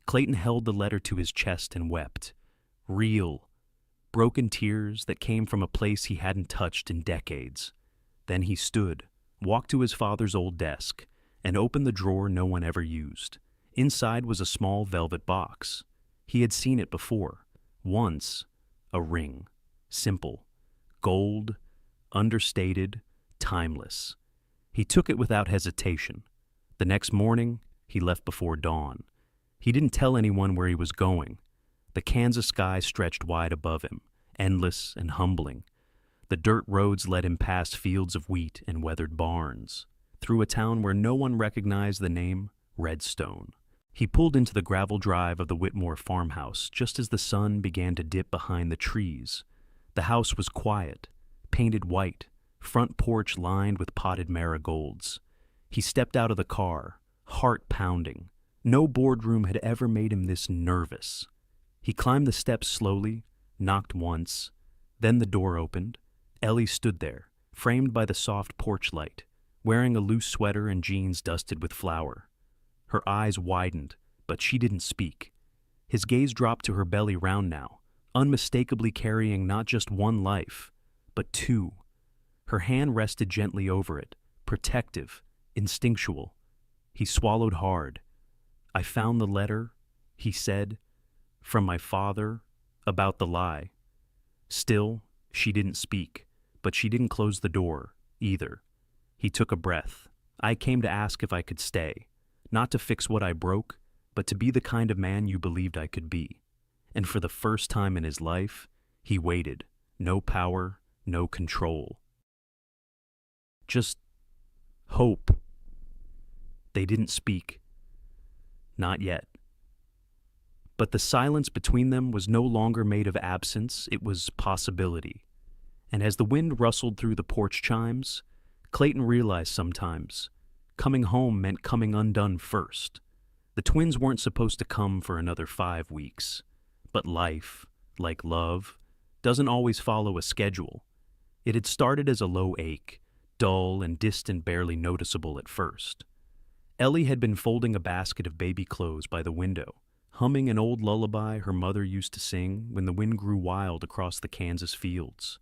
Clayton held the letter to his chest and wept. Real, broken tears that came from a place he hadn't touched in decades. Then he stood, walked to his father's old desk, and opened the drawer no one ever used. Inside was a small velvet box. He had seen it before. Once, a ring. Simple. Gold. Understated. Timeless. He took it without hesitation. The next morning, he left before dawn. He didn't tell anyone where he was going. The Kansas sky stretched wide above him, endless and humbling. The dirt roads led him past fields of wheat and weathered barns, through a town where no one recognized the name Redstone. He pulled into the gravel drive of the Whitmore farmhouse just as the sun began to dip behind the trees. The house was quiet, painted white, front porch lined with potted marigolds. He stepped out of the car, heart pounding. No boardroom had ever made him this nervous. He climbed the steps slowly, knocked once. Then the door opened. Ellie stood there, framed by the soft porch light, wearing a loose sweater and jeans dusted with flour. Her eyes widened, but she didn't speak. His gaze dropped to her belly round now, unmistakably carrying not just one life, but two. Her hand rested gently over it, protective, instinctual. He swallowed hard. "I found the letter," he said, "from my father, about the lie." Still, she didn't speak, but she didn't close the door, either. He took a breath. "I came to ask if I could stay, not to fix what I broke, but to be the kind of man you believed I could be." And for the first time in his life, he waited. No power, no control. Just hope. They didn't speak. Not yet. But the silence between them was no longer made of absence, it was possibility. And as the wind rustled through the porch chimes, Clayton realized sometimes coming home meant coming undone first. The twins weren't supposed to come for another 5 weeks. But life, like love, doesn't always follow a schedule. It had started as a low ache, dull and distant, barely noticeable at first. Ellie had been folding a basket of baby clothes by the window, humming an old lullaby her mother used to sing when the wind grew wild across the Kansas fields.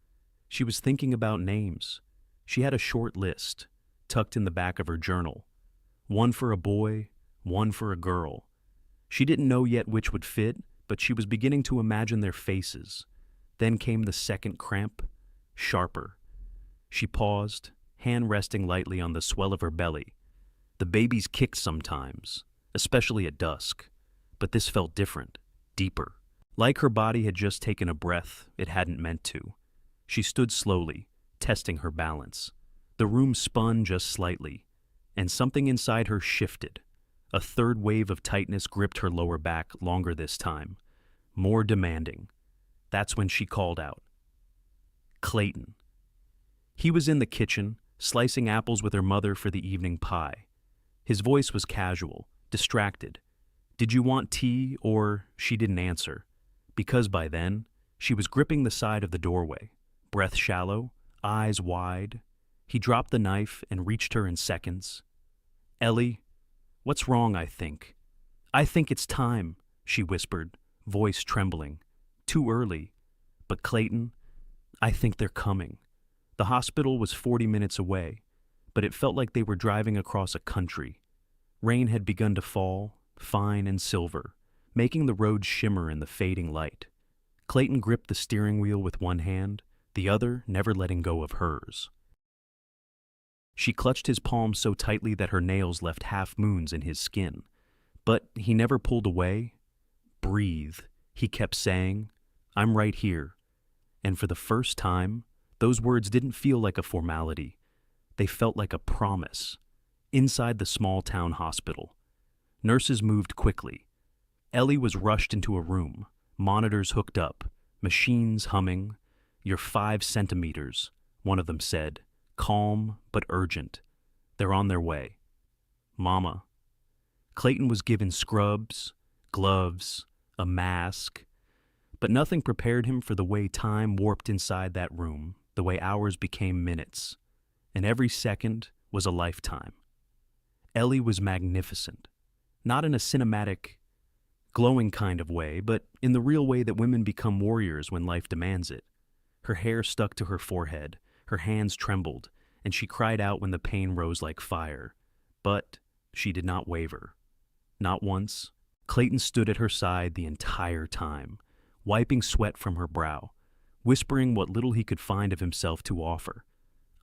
She was thinking about names. She had a short list, tucked in the back of her journal. One for a boy, one for a girl. She didn't know yet which would fit, but she was beginning to imagine their faces. Then came the second cramp, sharper. She paused, hand resting lightly on the swell of her belly. The babies kicked sometimes, especially at dusk, but this felt different, deeper. Like her body had just taken a breath it hadn't meant to. She stood slowly, testing her balance. The room spun just slightly, and something inside her shifted. A third wave of tightness gripped her lower back longer this time, more demanding. That's when she called out. Clayton. He was in the kitchen, slicing apples with her mother for the evening pie. His voice was casual, distracted. Did you want tea? Or she didn't answer, because by then, she was gripping the side of the doorway, breath shallow, eyes wide. He dropped the knife and reached her in seconds. Ellie, what's wrong, I think? I think it's time, she whispered, voice trembling. Too early. But Clayton, I think they're coming. The hospital was 40 minutes away, but it felt like they were driving across a country. Rain had begun to fall, fine and silver, making the road shimmer in the fading light. Clayton gripped the steering wheel with one hand, the other never letting go of hers. She clutched his palm so tightly that her nails left half-moons in his skin. But he never pulled away. Breathe, he kept saying. I'm right here. And for the first time, those words didn't feel like a formality. They felt like a promise. Inside the small-town hospital, nurses moved quickly. Ellie was rushed into a room, monitors hooked up, machines humming. You're 5 centimeters, one of them said, calm but urgent. They're on their way. Mama. Clayton was given scrubs, gloves, a mask, but nothing prepared him for the way time warped inside that room, the way hours became minutes, and every second was a lifetime. Ellie was magnificent, not in a cinematic, glowing kind of way, but in the real way that women become warriors when life demands it. Her hair stuck to her forehead, her hands trembled, and she cried out when the pain rose like fire. But she did not waver. Not once. Clayton stood at her side the entire time, wiping sweat from her brow, whispering what little he could find of himself to offer.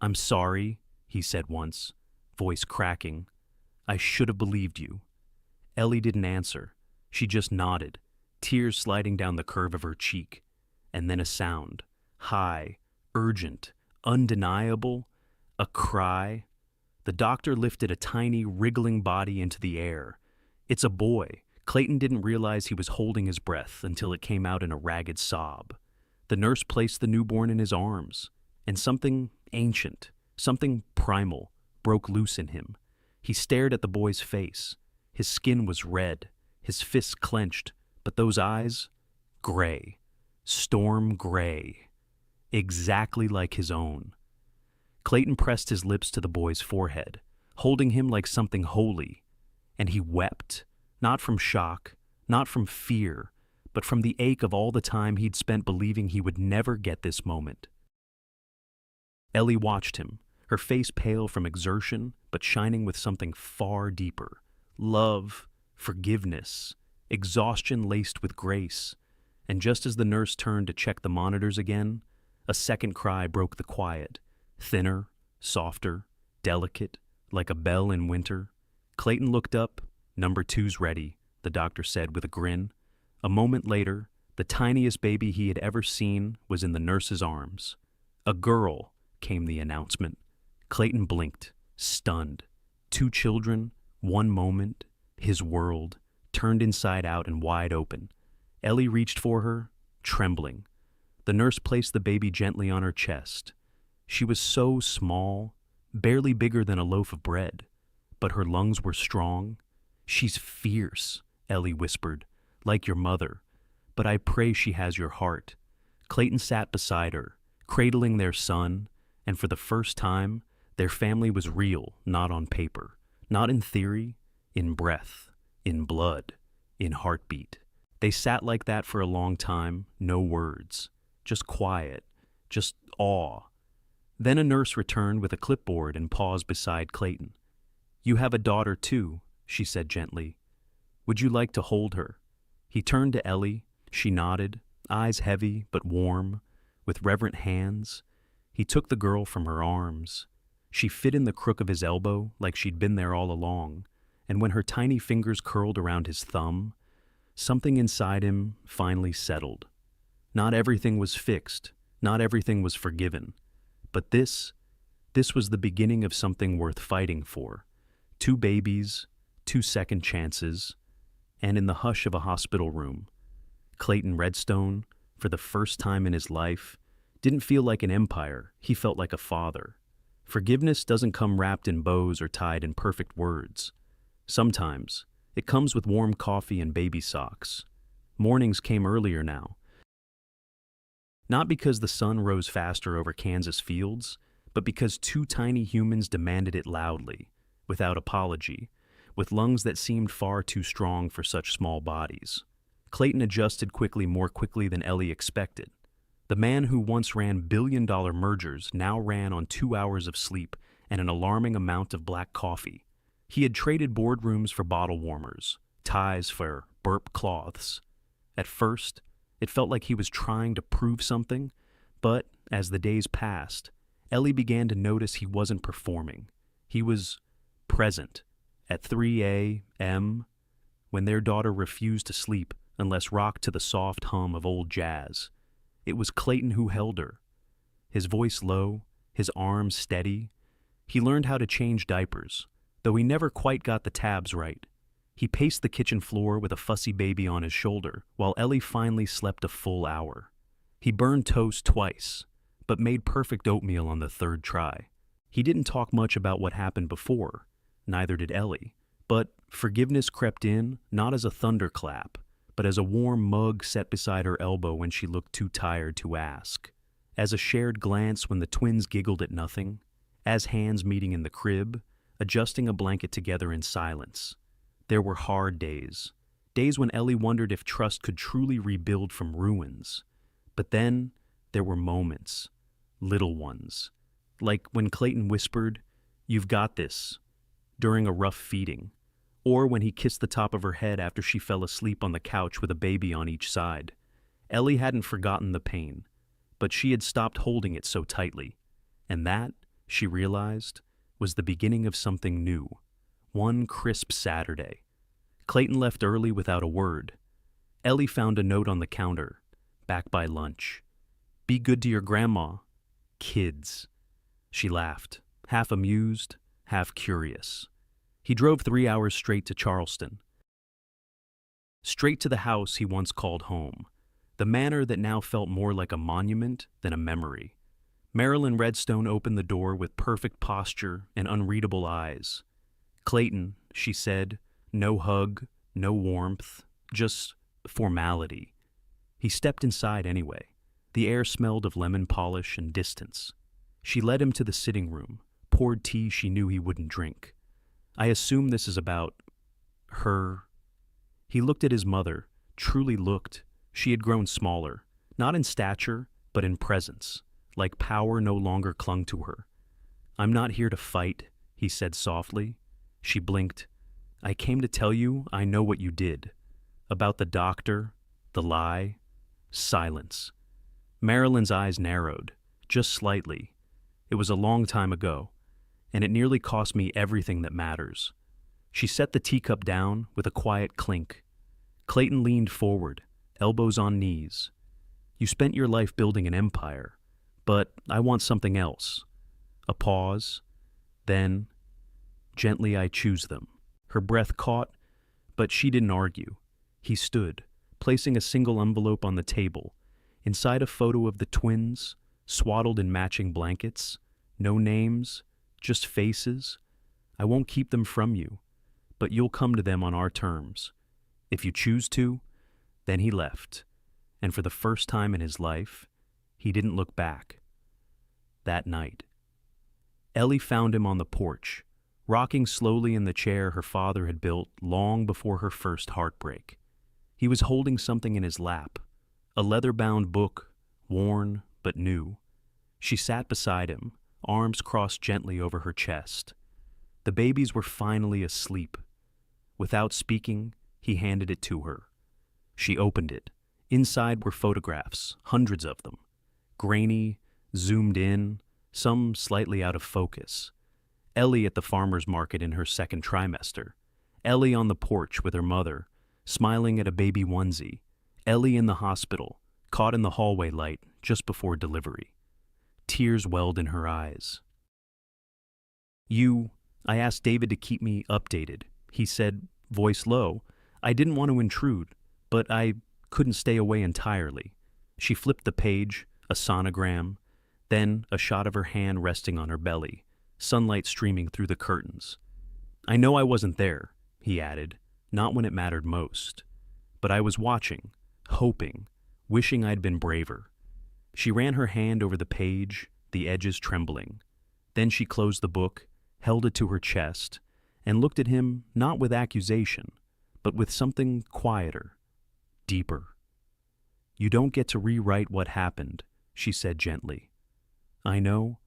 I'm sorry, he said once, voice cracking. I should have believed you. Ellie didn't answer. She just nodded, tears sliding down the curve of her cheek. And then a sound, high, urgent, undeniable, a cry. The doctor lifted a tiny, wriggling body into the air. It's a boy. Clayton didn't realize he was holding his breath until it came out in a ragged sob. The nurse placed the newborn in his arms, and something ancient, something primal, broke loose in him. He stared at the boy's face. His skin was red, his fists clenched, but those eyes, gray, storm gray, exactly like his own. Clayton pressed his lips to the boy's forehead, holding him like something holy, and he wept, not from shock, not from fear, but from the ache of all the time he'd spent believing he would never get this moment. Ellie watched him, her face pale from exertion, but shining with something far deeper. Love, forgiveness, exhaustion laced with grace. And just as the nurse turned to check the monitors again, a second cry broke the quiet, thinner, softer, delicate, like a bell in winter. Clayton looked up. Number 2's ready, the doctor said with a grin. A moment later, the tiniest baby he had ever seen was in the nurse's arms. A girl, came the announcement. Clayton blinked, stunned. 2 children, 1 moment, his world, turned inside out and wide open. Ellie reached for her, trembling. The nurse placed the baby gently on her chest. She was so small, barely bigger than a loaf of bread, but her lungs were strong. She's fierce, Ellie whispered, like your mother, but I pray she has your heart. Clayton sat beside her, cradling their son, And for the first time, their family was real, not on paper, not in theory, in breath, in blood, in heartbeat. They sat like that for a long time, no words, just quiet, just awe. Then a nurse returned with a clipboard and paused beside Clayton. "You have a daughter too," she said gently. "Would you like to hold her?" He turned to Ellie. She nodded, eyes heavy but warm, with reverent hands. He took the girl from her arms. She fit in the crook of his elbow like she'd been there all along, and when her tiny fingers curled around his thumb, something inside him finally settled. Not everything was fixed, not everything was forgiven, but this was the beginning of something worth fighting for. 2 babies, 2 second chances, and in the hush of a hospital room, Clayton Redstone, for the first time in his life, didn't feel like an empire, he felt like a father. Forgiveness doesn't come wrapped in bows or tied in perfect words. Sometimes, it comes with warm coffee and baby socks. Mornings came earlier now. Not because the sun rose faster over Kansas fields, but because 2 tiny humans demanded it loudly, without apology, with lungs that seemed far too strong for such small bodies. Clayton adjusted quickly, more quickly than Ellie expected. The man who once ran billion-dollar mergers now ran on 2 hours of sleep and an alarming amount of black coffee. He had traded boardrooms for bottle warmers, ties for burp cloths. At first, it felt like he was trying to prove something, but as the days passed, Ellie began to notice he wasn't performing. He was present. At 3 a.m., when their daughter refused to sleep unless rocked to the soft hum of old jazz, it was Clayton who held her. His voice low, his arms steady. He learned how to change diapers, though he never quite got the tabs right. He paced the kitchen floor with a fussy baby on his shoulder, while Ellie finally slept a full hour. He burned toast twice, but made perfect oatmeal on the 3rd try. He didn't talk much about what happened before, neither did Ellie, but forgiveness crept in, not as a thunderclap, but as a warm mug set beside her elbow when she looked too tired to ask, as a shared glance when the twins giggled at nothing, as hands meeting in the crib, adjusting a blanket together in silence. There were hard days, days when Ellie wondered if trust could truly rebuild from ruins. But then there were moments, little ones, like when Clayton whispered, "You've got this," during a rough feeding, or when he kissed the top of her head after she fell asleep on the couch with a baby on each side. Ellie hadn't forgotten the pain, but she had stopped holding it so tightly. And that, she realized, was the beginning of something new. One crisp Saturday, Clayton left early without a word. Ellie found a note on the counter, back by lunch. "Be good to your grandma. Kids." She laughed, half amused, half curious. He drove 3 hours straight to Charleston. Straight to the house he once called home, the manor that now felt more like a monument than a memory. Marilyn Redstone opened the door with perfect posture and unreadable eyes. "Clayton," she said, no hug, no warmth, just formality. He stepped inside anyway. The air smelled of lemon polish and distance. She led him to the sitting room, poured tea she knew he wouldn't drink. "I assume this is about her." He looked at his mother, truly looked. She had grown smaller, not in stature, but in presence, like power no longer clung to her. "I'm not here to fight," he said softly. She blinked. "I came to tell you I know what you did. About the doctor, the lie." Silence. Marilyn's eyes narrowed, just slightly. It was a long time ago, and it nearly cost me everything that matters. She set the teacup down with a quiet clink. Clayton leaned forward, elbows on knees. "You spent your life building an empire, but I want something else." A pause. Then, "Gently I choose them." Her breath caught, but she didn't argue. He stood, placing a single envelope on the table. Inside a photo of the twins, swaddled in matching blankets. No names, just faces. "I won't keep them from you, but you'll come to them on our terms. If you choose to." Then he left, and for the first time in his life, he didn't look back. That night, Ellie found him on the porch, rocking slowly in the chair her father had built long before her first heartbreak. He was holding something in his lap, a leather-bound book, worn but new. She sat beside him, arms crossed gently over her chest. The babies were finally asleep. Without speaking, he handed it to her. She opened it. Inside were photographs, hundreds of them. Grainy, zoomed in, some slightly out of focus. Ellie at the farmer's market in her second trimester. Ellie on the porch with her mother, smiling at a baby onesie. Ellie in the hospital, caught in the hallway light just before delivery. Tears welled in her eyes. I asked David to keep me updated. He said, voice low. I didn't want to intrude, but I couldn't stay away entirely. She flipped the page, a sonogram, then a shot of her hand resting on her belly, sunlight streaming through the curtains. I know I wasn't there, he added, not when it mattered most. But I was watching, hoping, wishing I'd been braver. She ran her hand over the page, the edges trembling. Then she closed the book, held it to her chest, and looked at him not with accusation, but with something quieter, deeper. You don't get to rewrite what happened, she said gently. I know,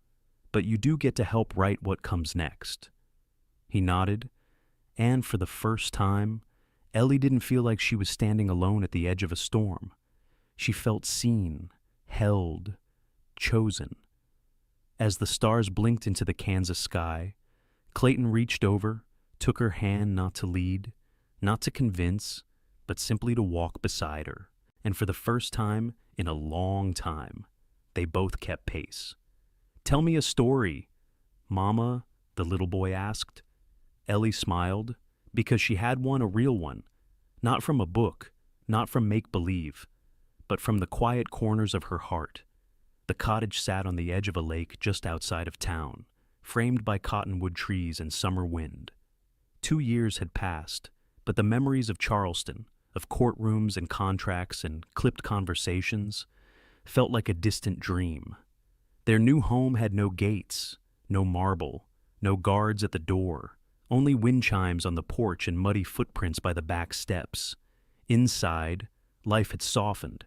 but you do get to help write what comes next. He nodded, and for the first time, Ellie didn't feel like she was standing alone at the edge of a storm. She felt seen, held, chosen. As the stars blinked into the Kansas sky, Clayton reached over, took her hand not to lead, not to convince, but simply to walk beside her. And for the first time in a long time, they both kept pace. Tell me a story, Mama, the little boy asked. Ellie smiled, because she had one, a real one, not from a book, not from make-believe, but from the quiet corners of her heart. The cottage sat on the edge of a lake just outside of town, framed by cottonwood trees and summer wind. 2 years had passed, but the memories of Charleston, of courtrooms and contracts and clipped conversations, felt like a distant dream. Their new home had no gates, no marble, no guards at the door, only wind chimes on the porch and muddy footprints by the back steps. Inside, life had softened.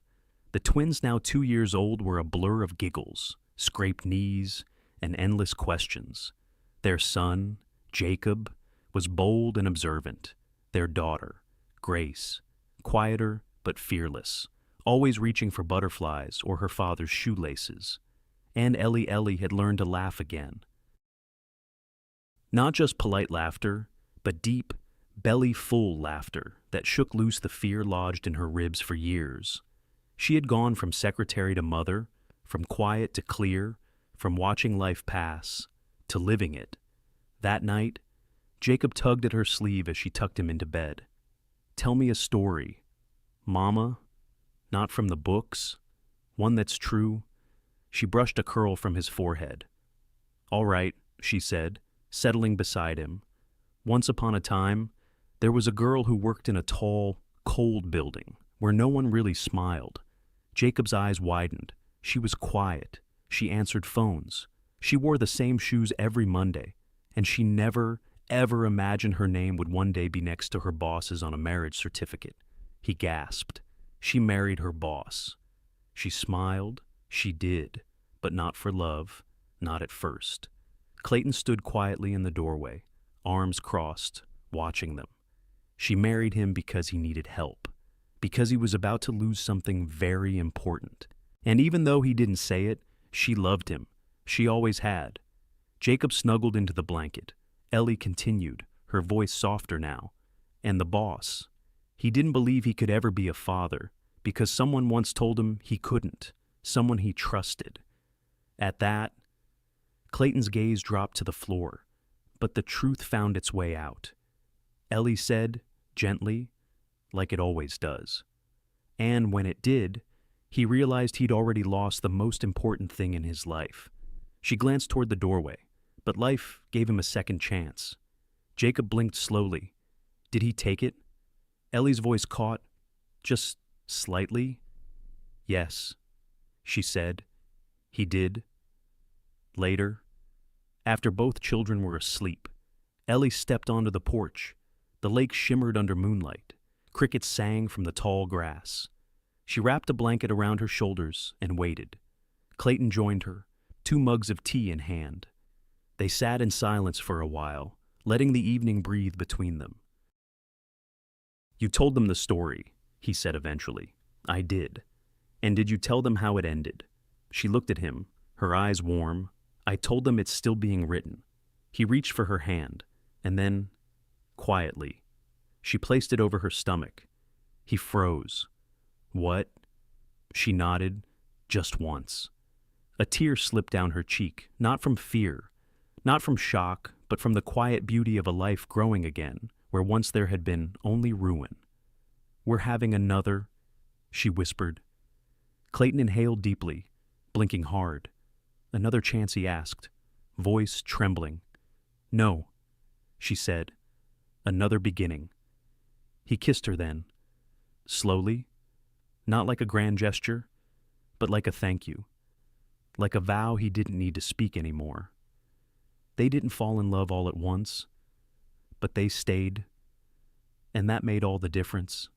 The twins, now 2 years old, were a blur of giggles, scraped knees, and endless questions. Their son, Jacob, was bold and observant. Their daughter, Grace, quieter but fearless, always reaching for butterflies or her father's shoelaces. And Ellie had learned to laugh again. Not just polite laughter, but deep, belly-full laughter that shook loose the fear lodged in her ribs for years. She had gone from secretary to mother, from quiet to clear, from watching life pass to living it. That night, Jacob tugged at her sleeve as she tucked him into bed. Tell me a story, Mama, not from the books, one that's true. She brushed a curl from his forehead. All right, she said, settling beside him. Once upon a time, there was a girl who worked in a tall, cold building where no one really smiled. Jacob's eyes widened. She was quiet. She answered phones. She wore the same shoes every Monday, and she never, ever imagined her name would one day be next to her boss's on a marriage certificate. He gasped. She married her boss. She smiled. She did, but not for love, not at first. Clayton stood quietly in the doorway, arms crossed, watching them. She married him because he needed help, because he was about to lose something very important. And even though he didn't say it, she loved him. She always had. Jacob snuggled into the blanket. Ellie continued, her voice softer now. And the boss. He didn't believe he could ever be a father, because someone once told him he couldn't, someone he trusted. At that, Clayton's gaze dropped to the floor, but the truth found its way out. Ellie said, gently, like it always does. And when it did, he realized he'd already lost the most important thing in his life. She glanced toward the doorway, but life gave him a second chance. Jacob blinked slowly. Did he take it? Ellie's voice caught, just slightly. Yes, she said. He did. Later, After both children were asleep, Ellie stepped onto the porch. The lake shimmered under moonlight. Crickets sang from the tall grass. She wrapped a blanket around her shoulders and waited. Clayton joined her, 2 mugs of tea in hand. They sat in silence for a while, letting the evening breathe between them. "You told them the story," he said eventually. "I did. And did you tell them how it ended?" She looked at him, her eyes warm. "I told them it's still being written." He reached for her hand, and then, quietly, she placed it over her stomach. He froze. "What?" She nodded, just once. A tear slipped down her cheek, not from fear, not from shock, but from the quiet beauty of a life growing again, where once there had been only ruin. "We're having another," she whispered. Clayton inhaled deeply, blinking hard. "Another chance?" he asked, voice trembling. "No," she said. "Another beginning." He kissed her then, slowly, not like a grand gesture, but like a thank you, like a vow he didn't need to speak anymore. They didn't fall in love all at once, but they stayed, and that made all the difference.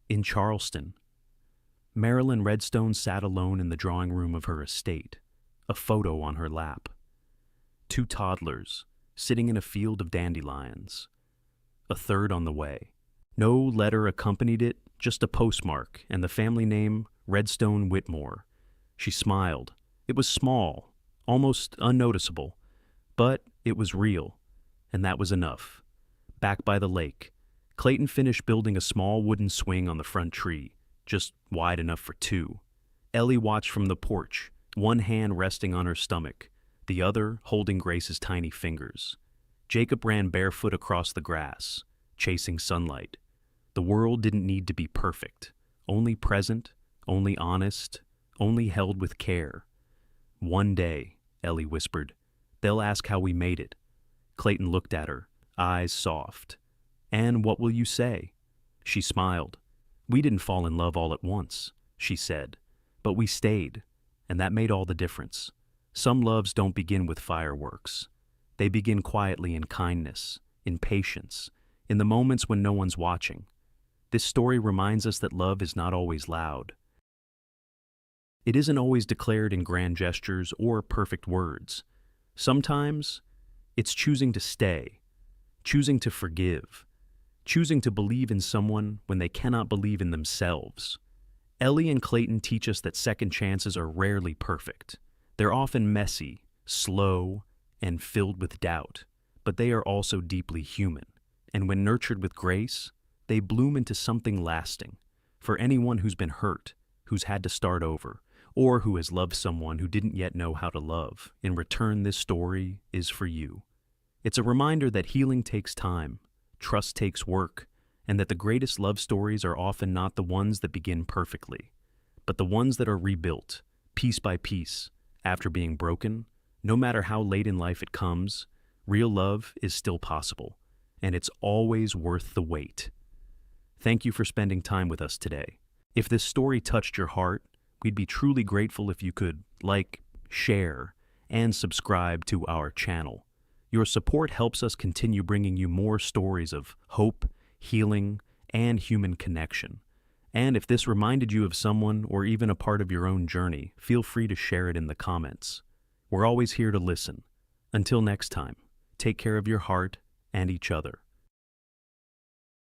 In Charleston, Marilyn Redstone sat alone in the drawing room of her estate, a photo on her lap. 2 toddlers, sitting in a field of dandelions. A third on the way. No letter accompanied it, just a postmark and the family name, Redstone Whitmore. She smiled. It was small, almost unnoticeable, but it was real, and that was enough. Back by the lake, Clayton finished building a small wooden swing on the front tree, just wide enough for 2. Ellie watched from the porch, one hand resting on her stomach, the other holding Grace's tiny fingers. Jacob ran barefoot across the grass, chasing sunlight. The world didn't need to be perfect, only present, only honest, only held with care. "One day," Ellie whispered, "they'll ask how we made it." Clayton looked at her, eyes soft. "And what will you say?" She smiled. "We didn't fall in love all at once," she said, "but we stayed, and that made all the difference. Some loves don't begin with fireworks. They begin quietly in kindness, in patience, in the moments when no one's watching. This story reminds us that love is not always loud. It isn't always declared in grand gestures or perfect words. Sometimes it's choosing to stay, choosing to forgive, choosing to believe in someone when they cannot believe in themselves. Ellie and Clayton teach us that second chances are rarely perfect. They're often messy, slow, and filled with doubt, but they are also deeply human. And when nurtured with grace, they bloom into something lasting. For anyone who's been hurt, who's had to start over, or who has loved someone who didn't yet know how to love, in return, this story is for you. It's a reminder that healing takes time, trust takes work, and that the greatest love stories are often not the ones that begin perfectly, but the ones that are rebuilt, piece by piece, after being broken. No matter how late in life it comes, real love is still possible, and it's always worth the wait. Thank you for spending time with us today. If this story touched your heart, we'd be truly grateful if you could like, share, and subscribe to our channel. Your support helps us continue bringing you more stories of hope, healing, and human connection. And if this reminded you of someone or even a part of your own journey, feel free to share it in the comments. We're always here to listen. Until next time, take care of your heart and each other.